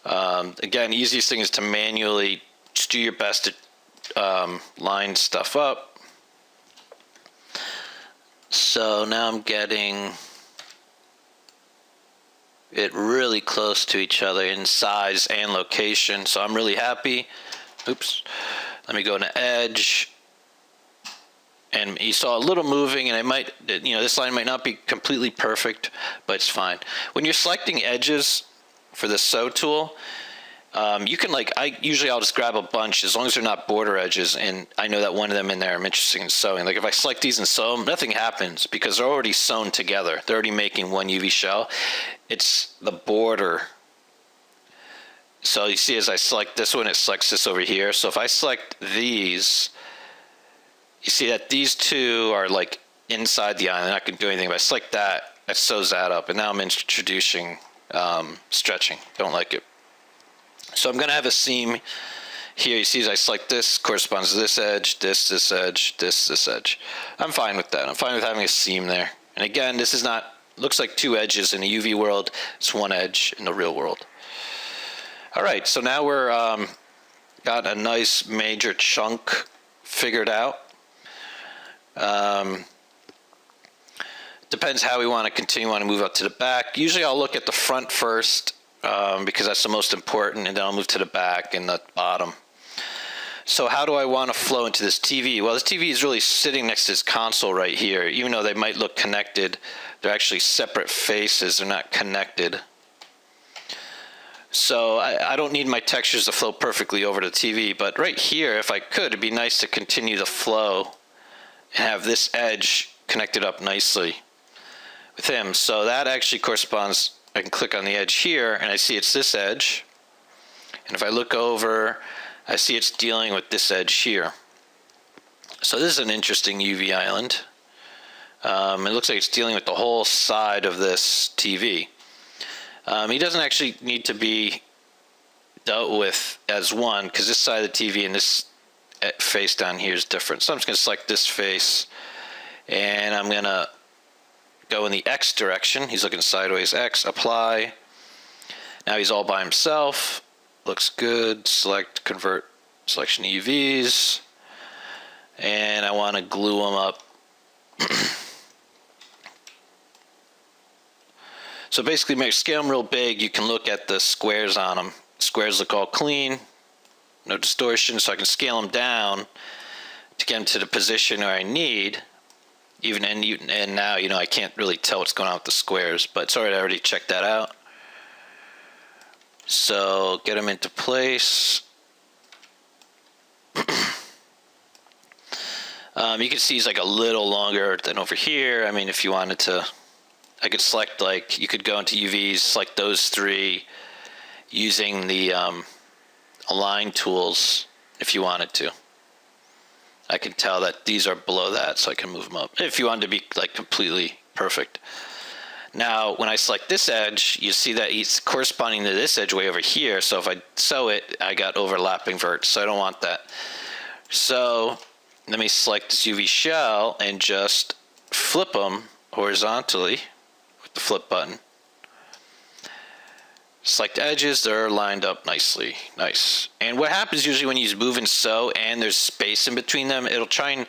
Again, easiest thing is to manually just do your best to line stuff up. So now I'm getting it really close to each other in size and location. So I'm really happy. Oops. Let me go to edge. and you saw a little moving, and it might, this line might not be completely perfect, but it's fine. When you're selecting edges for the sew tool, you can I'll just grab a bunch as long as they're not border edges, and I know that one of them in there I'm interested in sewing. Like if I select these and sew them, nothing happens because they're already sewn together. They're already making one UV shell. It's the border. So you see, as I select this one, it selects this over here. So if I select these, you see that these two are like inside the island. They're not going to do anything. If I select that, it sews that up, and now I'm introducing stretching. Don't like it. So I'm going to have a seam here. You see, as I select this, corresponds to this edge, this edge, this edge. I'm fine with that. I'm fine with having a seam there. And again, this is not, looks like two edges in the UV world. It's one edge in the real world. All right, so now we're got a nice major chunk figured out. Depends how we want to continue. Want to move up to the back. Usually I'll look at the front first, because that's the most important, and then I'll move to the back and the bottom. So how do I want to flow into this TV? Well, this TV is really sitting next to this console right here. Even though they might look connected, they're actually separate faces. They're not connected. So I don't need my textures to flow perfectly over the TV, but right here, if I could, it'd be nice to continue the flow and have this edge connected up nicely with him. So that actually corresponds, I can click on the edge here, and I see it's this edge. And if I look over, I see it's dealing with this edge here. So this is an interesting UV island. It looks like it's dealing with the whole side of this TV. He doesn't actually need to be dealt with as one, because this side of the TV and this face down here is different. So I'm just going to select this face, and I'm going to go in the X direction. He's looking sideways. X, apply. Now he's all by himself. Looks good. Select, convert selection to UVs. And I want to glue them up. So basically, scale them real big. You can look at the squares on them. Squares look all clean, no distortion, so I can scale them down to get them to the position where I need. And now, I can't really tell what's going on with the squares, but it's alright, I already checked that out. So get them into place. You can see he's like a little longer than over here. I mean, if you wanted to, I could select, you could go into UVs, select those three using the align tools if you wanted to. I can tell that these are below that, so I can move them up if you wanted to be completely perfect. Now, when I select this edge, you see that it's corresponding to this edge way over here. So if I sew it, I got overlapping verts, so I don't want that. So let me select this UV shell and just flip them horizontally with the flip button. Select edges, they're lined up nicely. Nice. And what happens usually when you move and sew and there's space in between them, it'll try and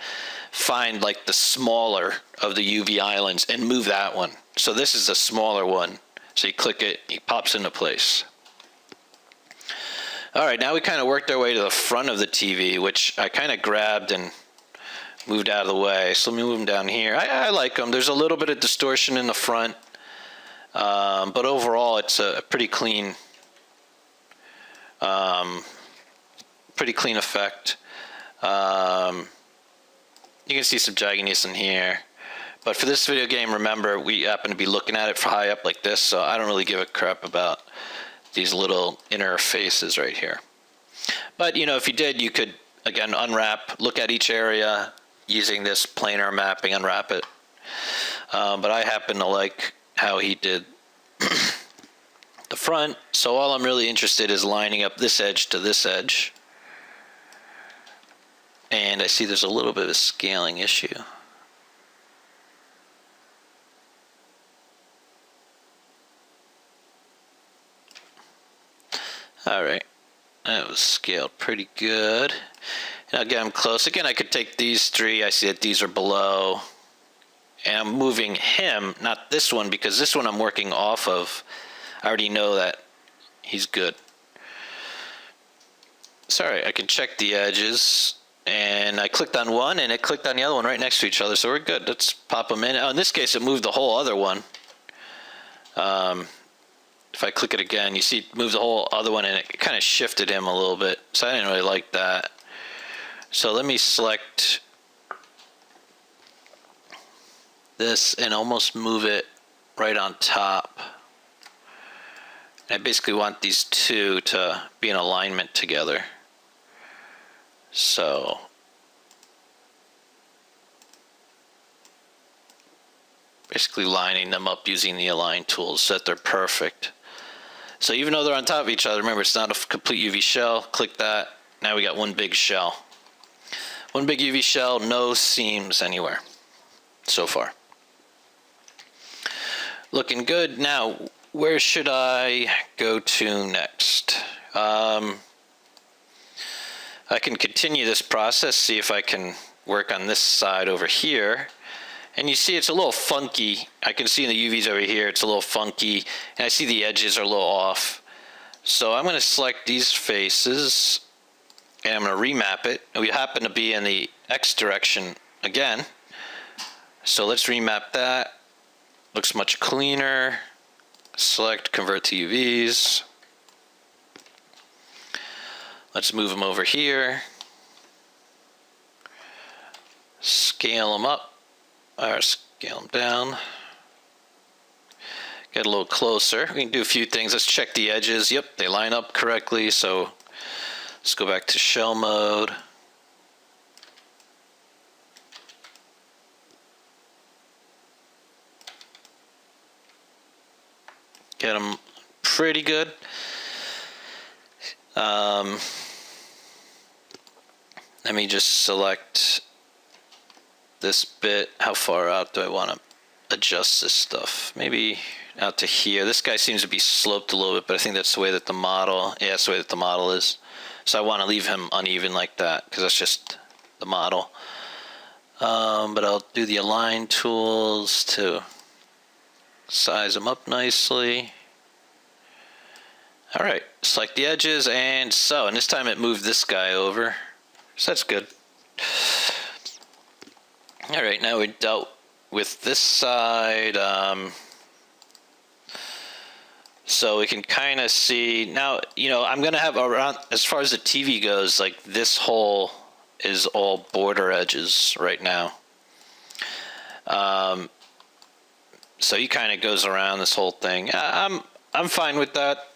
find the smaller of the UV islands and move that one. So this is the smaller one. So you click it, it pops into place. All right, now we kind of worked our way to the front of the TV, which I kind of grabbed and moved out of the way. So let me move them down here. I like them. There's a little bit of distortion in the front. But overall, it's a pretty clean effect. You can see some jagginess in here. But for this video game, remember, we happen to be looking at it for high up like this, so I don't really give a crap about these little inner faces right here. But, if you did, you could, again, unwrap, look at each area using this planar mapping, unwrap it. But I happen to like how he did the front, so all I'm really interested is lining up this edge to this edge. And I see there's a little bit of a scaling issue. Alright, that was scaled pretty good. And again, I'm close. Again, I could take these three. I see that these are below. And I'm moving him, not this one, because this one I'm working off of. I already know that he's good. Sorry, I can check the edges. And I clicked on one, and it clicked on the other one right next to each other, so we're good. Let's pop them in. Oh, in this case, it moved the whole other one. If I click it again, you see it moves the whole other one, and it kind of shifted him a little bit. So I didn't really like that. So let me select this and almost move it right on top. I basically want these two to be in alignment together. So basically lining them up using the align tools so that they're perfect. So even though they're on top of each other, remember it's not a complete UV shell. Click that. Now we got one big shell. One big UV shell, no seams anywhere so far. Looking good. Now, where should I go to next? I can continue this process, see if I can work on this side over here. And you see it's a little funky. I can see in the UVs over here, it's a little funky. And I see the edges are a little off. So I'm going to select these faces, and I'm going to remap it. And we happen to be in the X direction again. So let's remap that. Looks much cleaner. Select convert to UVs. Let's move them over here. Scale them up, or scale them down. Get a little closer. We can do a few things. Let's check the edges. Yep, they line up correctly. So let's go back to shell mode. Get them pretty good. Let me just select this bit. How far out do I want to adjust this stuff? Maybe out to here. This guy seems to be sloped a little bit, but I think that's the way that the model, yeah, that's the way that the model is. So I want to leave him uneven like that because that's just the model. But I'll do the align tools to size them up nicely. All right, select the edges, and this time it moved this guy over. So that's good. All right, now we dealt with this side. So we can kind of see now, I'm going to have around, as far as the TV goes, like this hole is all border edges right now. So he kind of goes around this whole thing. I'm fine with that.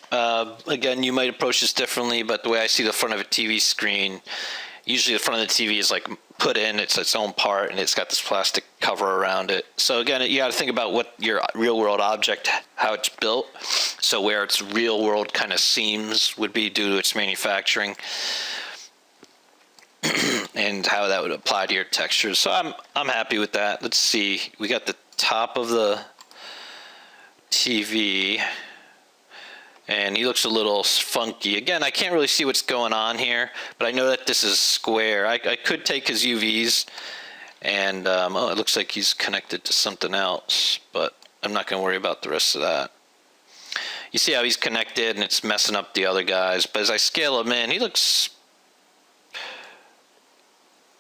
Again, you might approach this differently, but the way I see the front of a TV screen, usually the front of the TV is like put in, it's its own part, and it's got this plastic cover around it. So again, you got to think about what your real world object, how it's built. So where its real world kind of seams would be due to its manufacturing, and how that would apply to your textures. So I'm happy with that. Let's see. We got the top of the TV, and he looks a little funky. Again, I can't really see what's going on here, but I know that this is square. I could take his UVs, and oh, it looks like he's connected to something else, but I'm not going to worry about the rest of that. You see how he's connected, and it's messing up the other guys, but as I scale him in, he looks...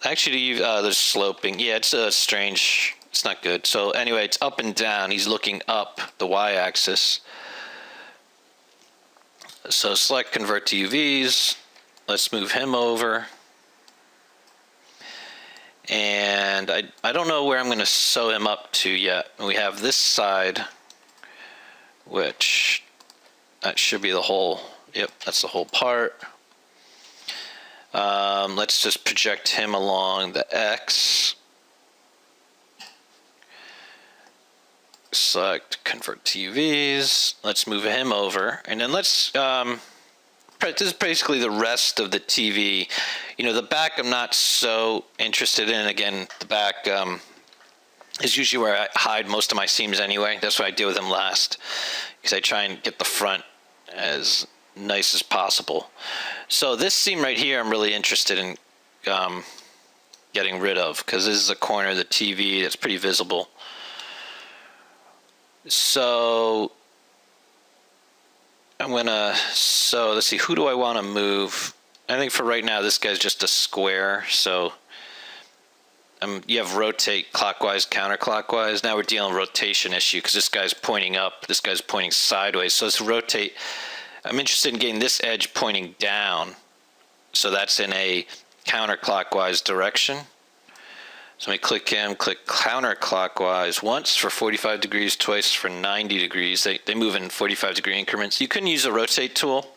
Actually, there's sloping. Yeah, it's strange. It's not good. So anyway, it's up and down. He's looking up the y-axis. So select convert to UVs. Let's move him over. And I don't know where I'm going to sew him up to yet. We have this side, which that should be the whole, yep, that's the whole part. Let's just project him along the X. Select convert to UVs. Let's move him over, and then let's. This is basically the rest of the TV. The back I'm not so interested in. Again, the back is usually where I hide most of my seams anyway. That's what I deal with them last, because I try and get the front as nice as possible. So this seam right here, I'm really interested in getting rid of, because this is a corner of the TV that's pretty visible. So I'm gonna, let's see, who do I want to move I think for right now, this guy's just a square. So you have rotate clockwise, counterclockwise. Now we're dealing with rotation issue because this guy's pointing up, this guy's pointing sideways. So let's rotate. I'm interested in getting this edge pointing down. So that's in a counterclockwise direction. So let me click him, click counterclockwise once for 45 degrees, twice for 90 degrees. They move in 45 degree increments. You can use a rotate tool,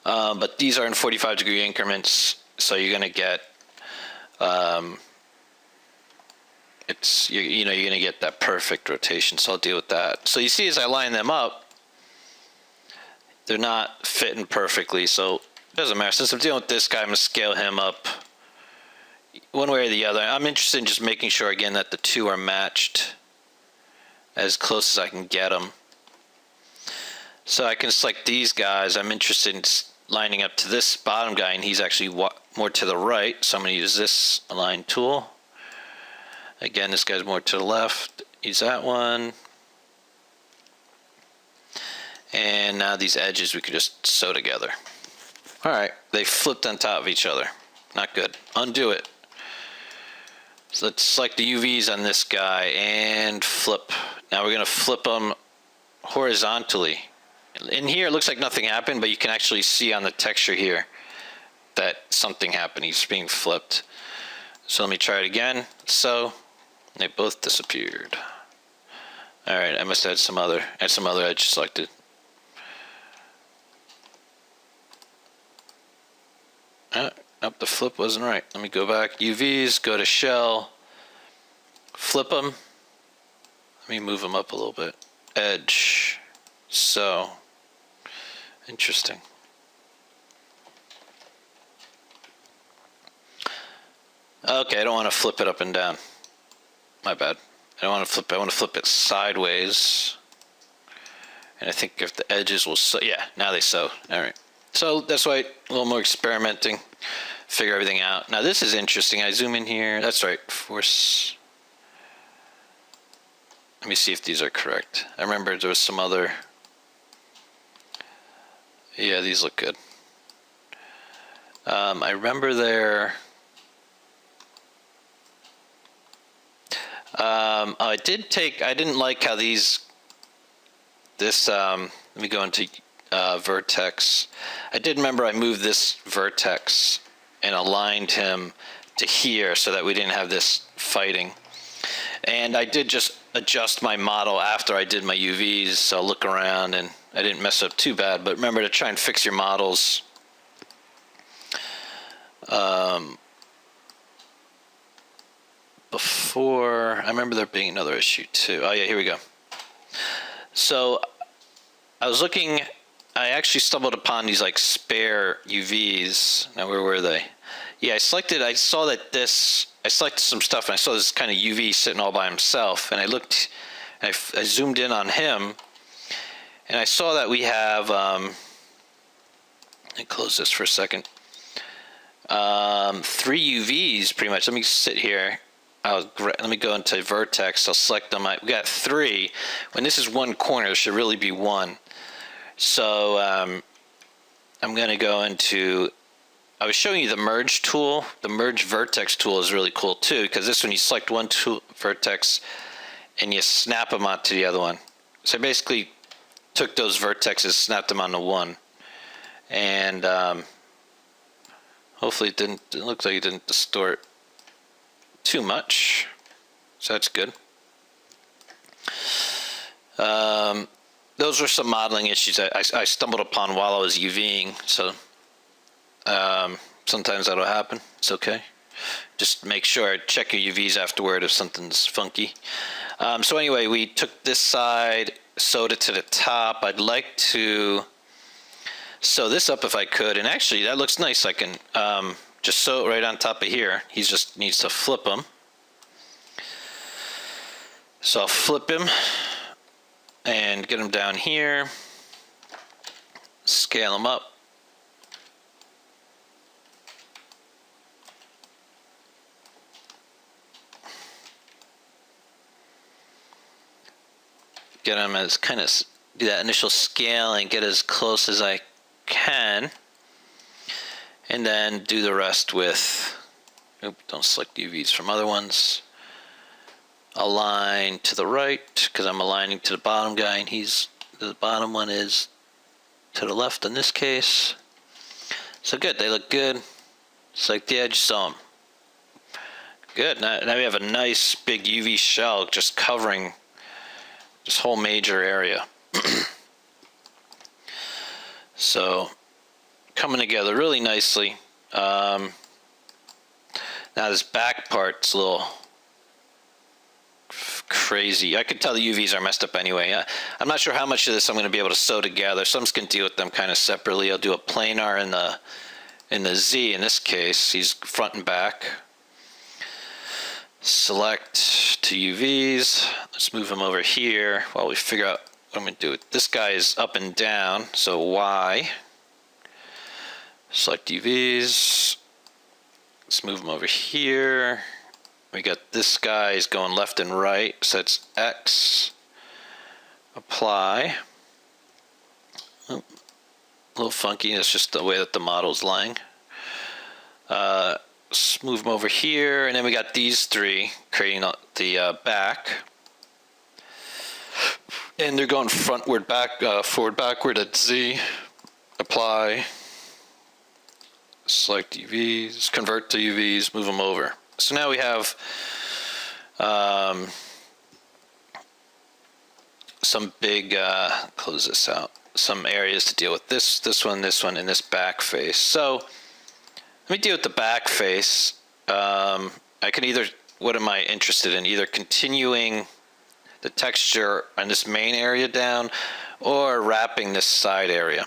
but these are in 45 degree increments. So you're going to get, you're going to get that perfect rotation. So I'll deal with that. So you see, as I line them up, they're not fitting perfectly. So it doesn't matter. Since I'm dealing with this guy, I'm going to scale him up one way or the other. I'm interested in just making sure again that the two are matched as close as I can get them. So I can select these guys. I'm interested in lining up to this bottom guy, and he's actually more to the right. So I'm going to use this align tool. Again, this guy's more to the left. Use that one. And now these edges we could just sew together. All right, they flipped on top of each other. Not good. Undo it. So let's select the UVs on this guy and flip. Now we're going to flip them horizontally. In here, it looks like nothing happened, but you can actually see on the texture here that something happened. He's being flipped. So let me try it again. So they both disappeared. All right, I must have had some other edge selected. Nope, the flip wasn't right. Let me go back. UVs, go to shell, flip them. Let me move them up a little bit. Edge. So, interesting. Okay, I don't want to flip it up and down. My bad. I don't want to flip it. I want to flip it sideways. And I think if the edges will sew, yeah, now they sew. All right. So that's why a little more experimenting, figure everything out. Now this is interesting. I zoom in here. That's right. Force. Let me see if these are correct. I remember there was some other. Yeah, these look good. I remember there. I didn't like how let me go into vertex. I did remember I moved this vertex and aligned him to here so that we didn't have this fighting. And I did just adjust my model after I did my UVs, so I'll look around and I didn't mess up too bad. But remember to try and fix your models. Before, I remember there being another issue too. Oh yeah, here we go. So I was looking, I actually stumbled upon these like spare UVs. Now where were they? Yeah, I saw that I selected some stuff and I saw this kind of UV sitting all by himself, and I looked, I zoomed in on him and I saw that we have, let me close this for a second. 3 UVs pretty much. Let me sit here. Let me go into vertex. I'll select them. We got 3. When this is one corner, there should really be 1. So I'm going to go into. I was showing you the merge tool. The merge vertex tool is really cool too, because this one you select one vertex and you snap them onto the other one. So I basically took those vertexes, snapped them onto one, and hopefully it looks like it didn't distort too much, so that's good. Those were some modeling issues I stumbled upon while I was UVing, so sometimes that'll happen. It's okay. Just make sure, check your UVs afterward if something's funky. So anyway, we took this side, sewed it to the top. I'd like to sew this up if I could, and actually that looks nice. I can just sew it right on top of here. He just needs to flip him. So I'll flip him and get him down here, scale him up. Get him as kind of do that initial scale and get as close as I can. and then do the rest with, don't select UVs from other ones. Align to the right, because I'm aligning to the bottom guy, and the bottom one is to the left in this case. So good, they look good. It's like the edge saw them. Good, now we have a nice big UV shell just covering this whole major area. So, coming together really nicely. Now this back part's a little crazy. I could tell the UVs are messed up anyway. I'm not sure how much of this I'm going to be able to sew together, so I'm just going to deal with them kind of separately. I'll do a planar in the Z in this case. He's front and back. Select to UVs. Let's move him over here while we figure out what I'm going to do. This guy is up and down, so Y. Select UVs. Let's move him over here. We got this guy is going left and right, so it's X. Apply. Oh, a little funky, it's just the way that the model's lying. Let's move them over here, and then we got these three creating the back. And they're going frontward, forward, backward at Z. Apply. Select UVs, convert to UVs, move them over. So now we have some big, close this out, some areas to deal with. This one, and this back face. So let me deal with the back face. I can either, what am I interested in? Either continuing the texture on this main area down or wrapping this side area.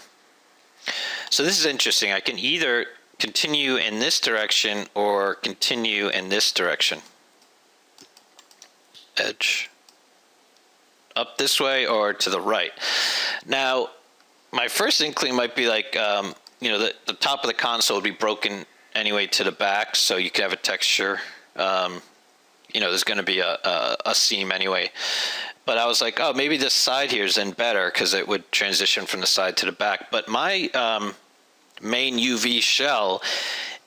So this is interesting. I can either continue in this direction or continue in this direction. Edge. Up this way or to the right. Now, my first inkling might be like, the top of the console would be broken anyway to the back, so you could have a texture. There's going to be a seam anyway. But I was like, oh, maybe this side here is in better because it would transition from the side to the back. But my main UV shell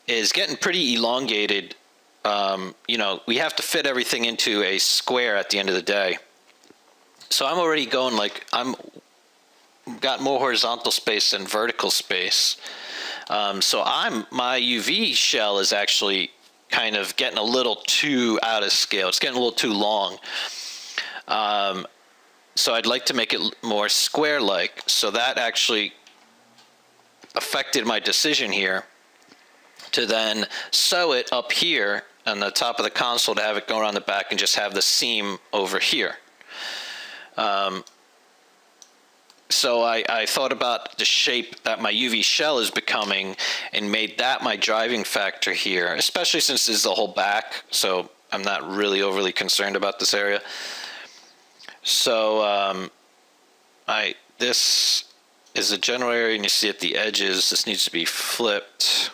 is getting pretty elongated. We have to fit everything into a square at the end of the day. So I'm already going like got more horizontal space than vertical space. So my UV shell is actually kind of getting a little too out of scale. It's getting a little too long. So I'd like to make it more square-like. So that actually affected my decision here to then sew it up here on the top of the console to have it go around the back and just have the seam over here. So I thought about the shape that my UV shell is becoming and made that my driving factor here, especially since this is the whole back, so I'm not really overly concerned about this area. So this is a general area, and you see at the edges, this needs to be flipped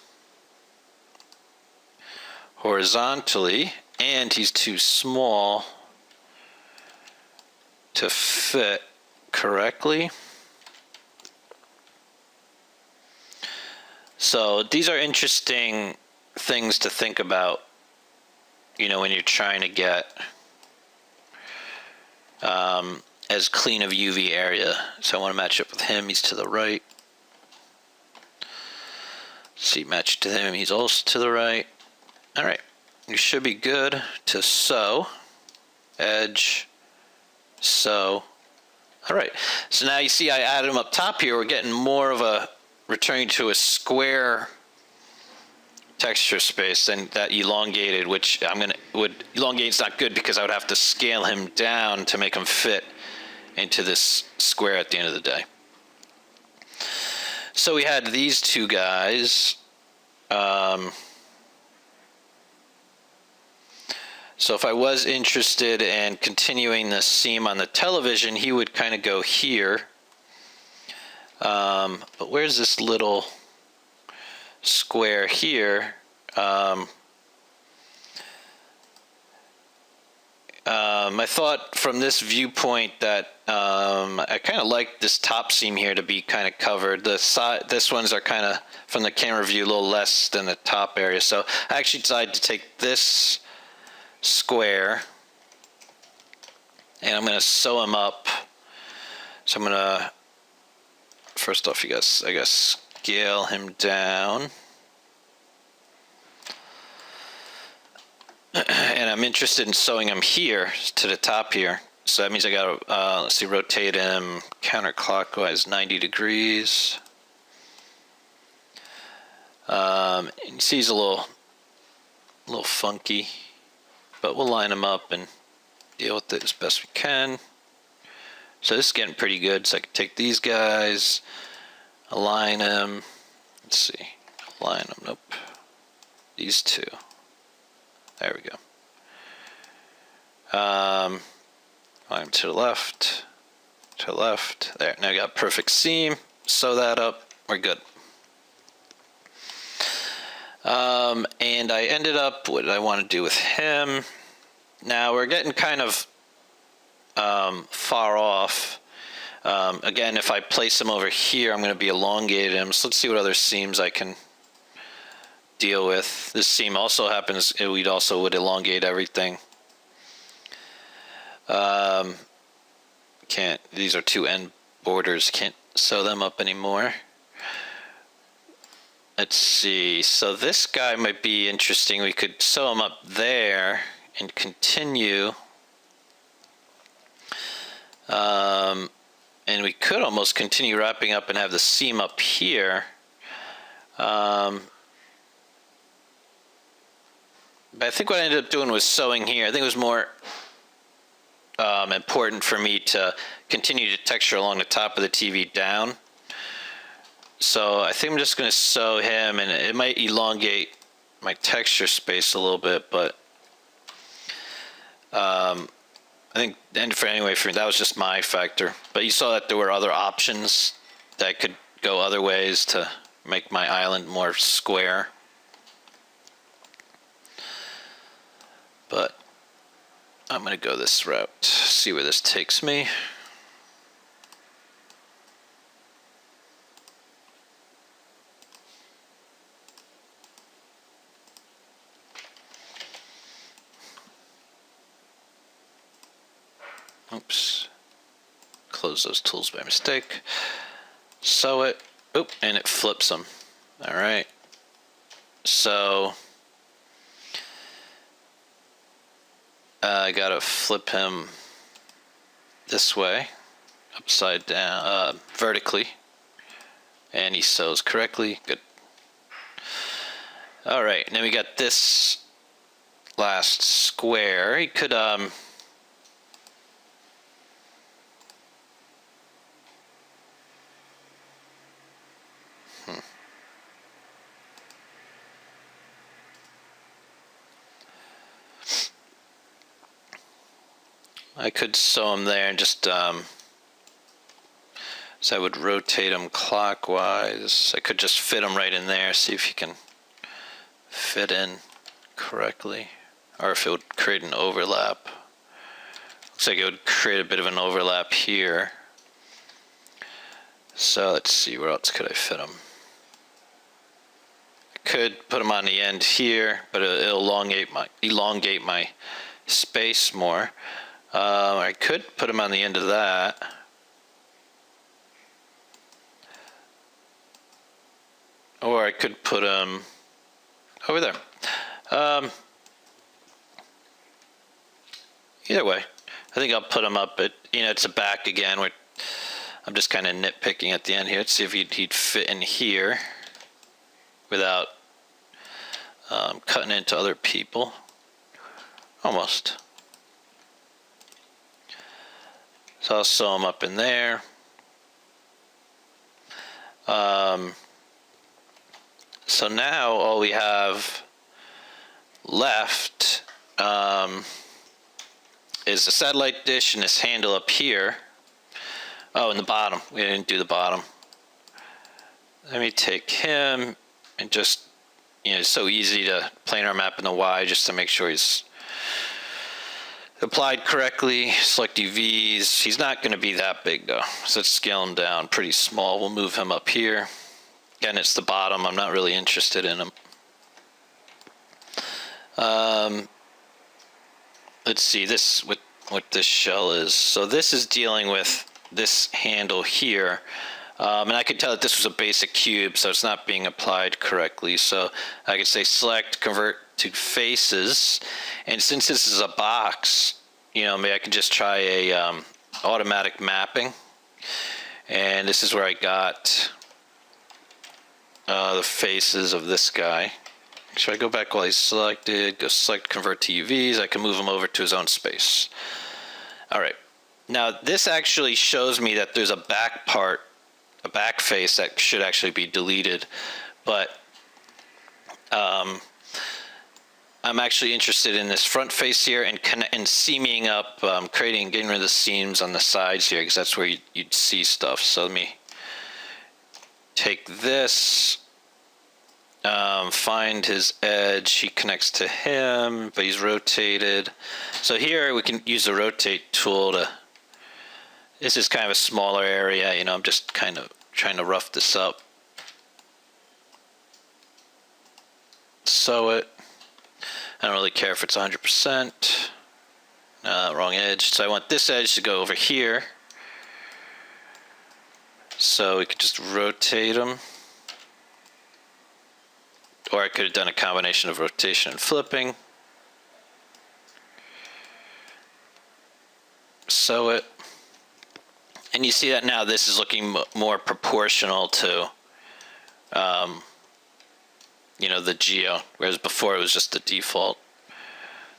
horizontally, and he's too small to fit correctly. So these are interesting things to think about, when you're trying to get as clean of UV area. So I want to match up with him. He's to the right. See, match to him. He's also to the right. All right. You should be good to sew. Edge. Sew. All right. So now you see I added him up top here. We're getting more of a returning to a square texture space than that elongated, which elongate's not good because I would have to scale him down to make him fit into this square at the end of the day. So we had these two guys. So if I was interested in continuing the seam on the television, he would kind of go here. But where's this little square I thought from this viewpoint that I kind of like this top seam here to be kind of covered. This ones are kind of, from the camera view, a little less than the top area. So I actually decided to take this square and I'm going to sew him up. So I'm going to, first off, I guess, scale him down. And I'm interested in sewing him here to the top here. So that means I got to, let's see, rotate him counterclockwise 90 degrees. And you see he's a little funky, but we'll line him up and deal with it as best we can. So this is getting pretty good. So I can take these guys, align them. Let's see, align them. Nope. These two. There we go. Line them to the left, There. Now I got perfect seam. Sew that up. We're good. And I ended up, what did I want to do with him? Now we're getting kind of far off. Again, if I place him over here, I'm going to be elongating him. So let's see what other seams I can deal with. This seam also happens, we'd also would elongate everything. Can't, these are two end borders, can't sew them up anymore. Let's see, so this guy might be interesting. We could sew him up there and continue. And we could almost continue wrapping up and have the seam up here. But I think what I ended up doing was sewing here. I think it was more important for me to continue to texture along the top of the TV down. So I think I'm just going to sew him, and it might elongate my texture space a little bit, but I think, and for anyway, for me, that was just my factor. But you saw that there were other options that could go other ways to make my island more square. But I'm going to go this route, see where this takes me. Oops. Close those tools by mistake. Sew it. Oop, and it flips them. All right. So I gotta flip him this way, upside down, vertically, and he sews correctly. Good. All right, and then we got this last square. He could I could sew him there and just so I would rotate him clockwise. I could just fit him right in there, see if he can fit in correctly, or if it would create an overlap. Looks like it would create a bit of an overlap here. So let's see, where else could I fit him? I could put him on the end here, but it'll elongate my space more. I could put him on the end of that. Or I could put him over there. Either way, I think I'll put him up at, it's a back again. I'm just kind of nitpicking at the end here. Let's see if he'd fit in here without cutting into other people. Almost. So I'll sew them up in there. So now all we have left is the satellite dish and this handle up here. Oh, and the bottom. We didn't do the bottom. Let me take him and just, it's so easy to planar map in the Y just to make sure he's applied correctly. Select UVs. He's not going to be that big though, so let's scale him down pretty small. We'll move him up here. Again, it's the bottom. I'm not really interested in him. Let's see this what this shell is. So this is dealing with this handle here. And I could tell that this was a basic cube, so it's not being applied correctly. So I could say select, convert to faces. And since this is a box, maybe I could just try a automatic mapping. And this is where I got the faces of this guy. Should I go back while he's selected? Go select, convert to UVs. I can move him over to his own space. All right. Now this actually shows me that there's a back part, a back face that should actually be deleted, but I'm actually interested in this front face here and seaming up, getting rid of the seams on the sides here, because that's where you'd see stuff. So let me take this. Find his edge. He connects to him, but he's rotated. So here we can use the rotate tool to. This is kind of a smaller area. I'm just kind of trying to rough this up. Sew it. I don't really care if it's 100%. Wrong edge. So I want this edge to go over here. So we could just rotate them. Or I could have done a combination of rotation and flipping. Sew it. And you see that now this is looking more proportional to, the geo, whereas before it was just the default.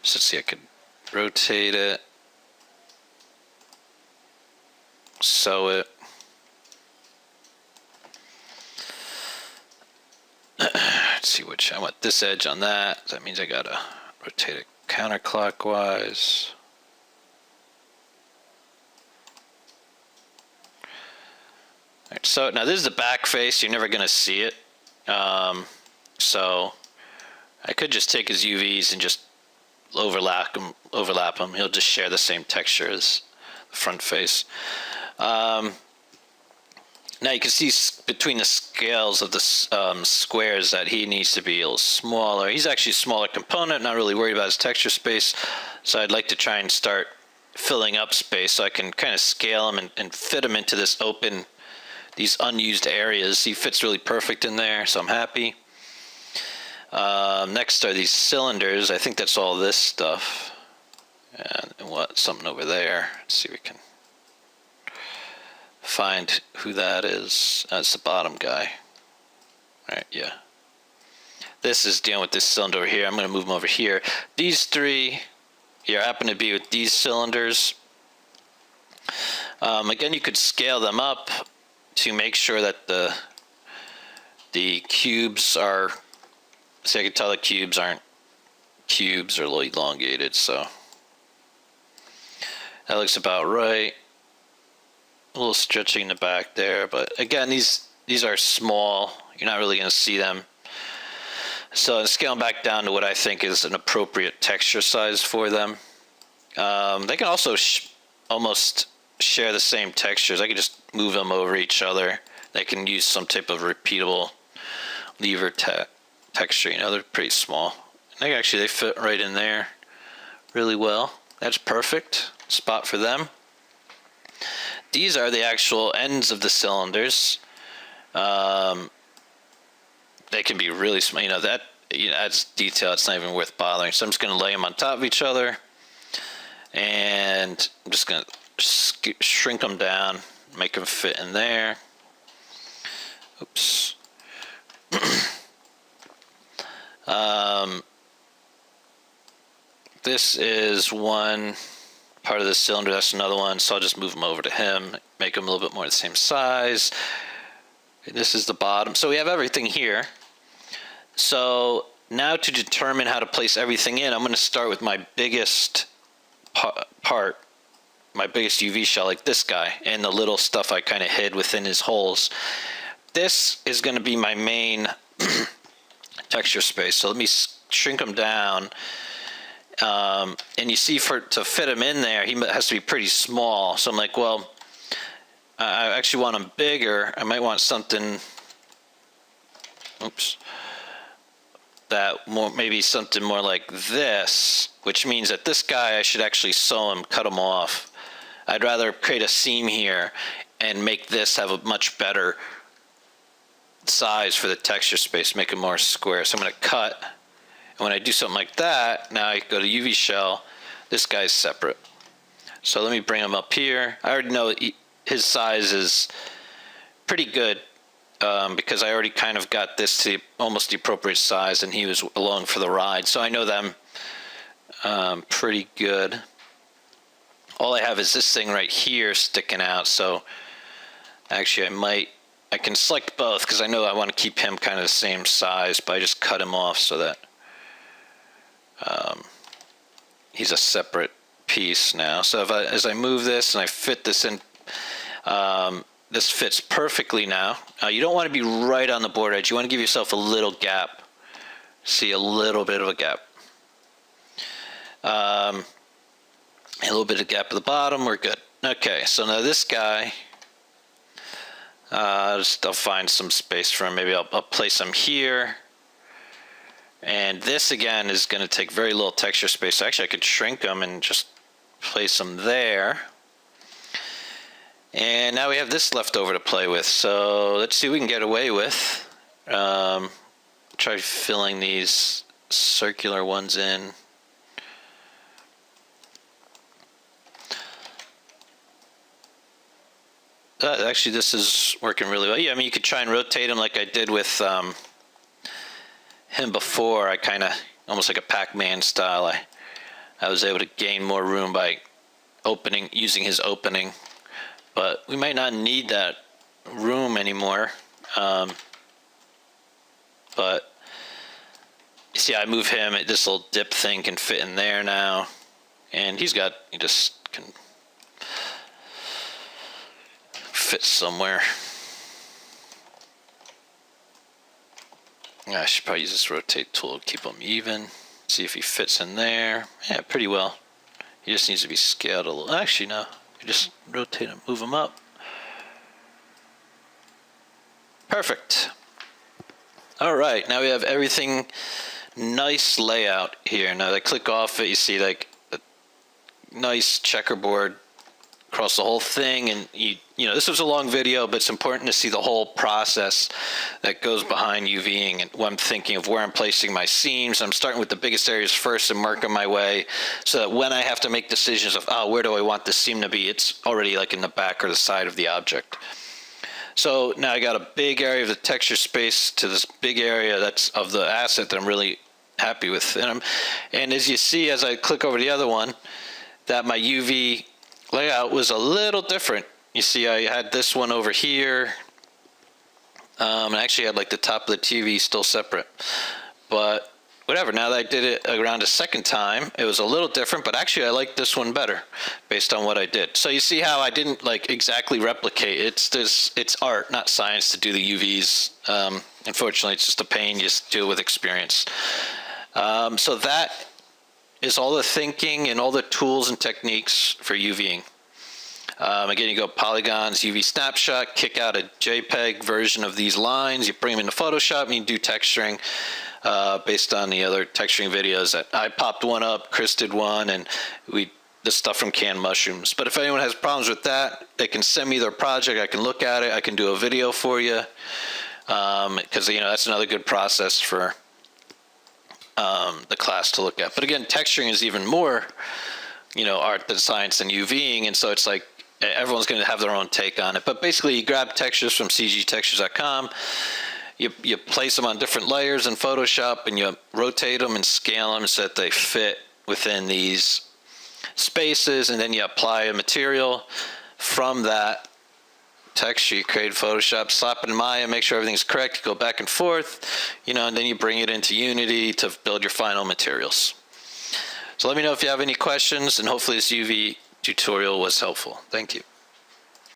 So let's see, I could rotate it. Sew it. Let's see which I want this edge on that. That means I gotta rotate it counterclockwise. All right, so now this is the back face. You're never gonna see it. So I could just take his UVs and just overlap them. He'll just share the same texture as the front face. Now you can see between the scales of the squares that he needs to be a little smaller. He's actually a smaller component, not really worried about his texture space. So I'd like to try and start filling up space so I can kind of scale him and fit him into this open, these unused areas. He fits really perfect in there, so I'm happy. Next are these cylinders. I think that's all this stuff. And something over there. Let's see if we can find who that is. That's the bottom guy. All right, yeah. This is dealing with this cylinder over here. I'm going to move them over here. These three here happen to be with these cylinders. Again, you could scale them up to make sure that the cubes are. See, I can tell the cubes aren't cubes, or a little elongated. So that looks about right. A little stretching in the back there, but again, these are small. You're not really going to see them. So I'm scaling back down to what I think is an appropriate texture size for them. They can also almost share the same textures. I can just move them over each other. They can use some type of repeatable lever texture. They're pretty small. They fit right in there really well. That's perfect spot for them. These are the actual ends of the cylinders. They can be really small. That adds detail. It's not even worth bothering. So I'm just going to lay them on top of each other, and I'm just going to shrink them down, make them fit in there. Oops. This is one part of the cylinder. That's another one. So I'll just move them over to him, make them a little bit more the same size. And this is the bottom. So we have everything here. So now to determine how to place everything in, I'm going to start with my biggest part, my biggest UV shell, like this guy, and the little stuff I kind of hid within his holes. This is going to be my main texture space. So let me shrink them down. And you see, to fit him in there, he has to be pretty small. So I'm like, well, I actually want him bigger. I might want something, maybe something more like this, which means that this guy, I should actually sew him, cut him off. I'd rather create a seam here and make this have a much better size for the texture space, make it more square. So I'm going to cut. And when I do something like that, now I go to UV shell. This guy's separate. So let me bring him up here. I already know his size is pretty good because I already kind of got this to almost the appropriate size, and he was along for the ride. So I know them pretty good. All I have is this thing right here sticking out. So actually I can select both because I know I want to keep him kind of the same size, but I just cut him off so that he's a separate piece now. So as I move this and I fit this in, this fits perfectly now. You don't want to be right on the border edge. You want to give yourself a little gap. See, a little bit of a gap. A little bit of gap at the bottom. We're good. Okay, so now this guy, I'll find some space for him. Maybe I'll place him here. And this again is going to take very little texture space. Actually, I could shrink them and just place them there. And now we have this left over to play with. So let's see what we can get away with. Try filling these circular ones in. Actually, this is working really well. Yeah, I mean, you could try and rotate them like I did with him before. I kind of, almost like a Pac-Man style, I was able to gain more room by using his opening. But we might not need that room anymore. But you see, I move him, this little dip thing can fit in there now. And he just can fit somewhere. I should probably use this rotate tool to keep him even. See if he fits in there. Yeah, pretty well. He just needs to be scaled a little. Actually, no. You just rotate him, move him up. Perfect. All right, now we have everything nice layout here. Now I click off it, you see like a nice checkerboard across the whole thing, and you know this was a long video, but it's important to see the whole process that goes behind UVing and when I'm thinking of where I'm placing my seams. I'm starting with the biggest areas first and working my way so that when I have to make decisions of where do I want this seam to be, it's already like in the back or the side of the object. So now I got a big area of the texture space to this big area that's of the asset that I'm really happy with. And as you see, as I click over the other one, that my UV layout was a little different. You see, I had this one over here. I actually had like the top of the TV still separate. But whatever, now that I did it around a second time, it was a little different, but actually I like this one better based on what I did. So you see how I didn't like exactly replicate. It's art, not science, to do the UVs. Unfortunately, it's just a pain. You just deal with experience. So that is all the thinking and all the tools and techniques for UVing. Again, you go polygons, UV snapshot, kick out a JPEG version of these lines, you bring them into Photoshop, and you do texturing based on the other texturing videos. That I popped one up, Chris did one, and the stuff from canned mushrooms. But if anyone has problems with that, they can send me their project, I can look at it, I can do a video for you, because that's another good process for the class to look at. But again, texturing is even more art than science and UVing, and so it's like everyone's going to have their own take on it. But basically, you grab textures from cgtextures.com, you place them on different layers in Photoshop, and you rotate them and scale them so that they fit within these spaces, and then you apply a material from that texture you create in Photoshop, slap it in Maya, make sure everything's correct, go back and forth, and then you bring it into Unity to build your final materials. So let me know if you have any questions, and hopefully this UV tutorial was helpful. Thank you.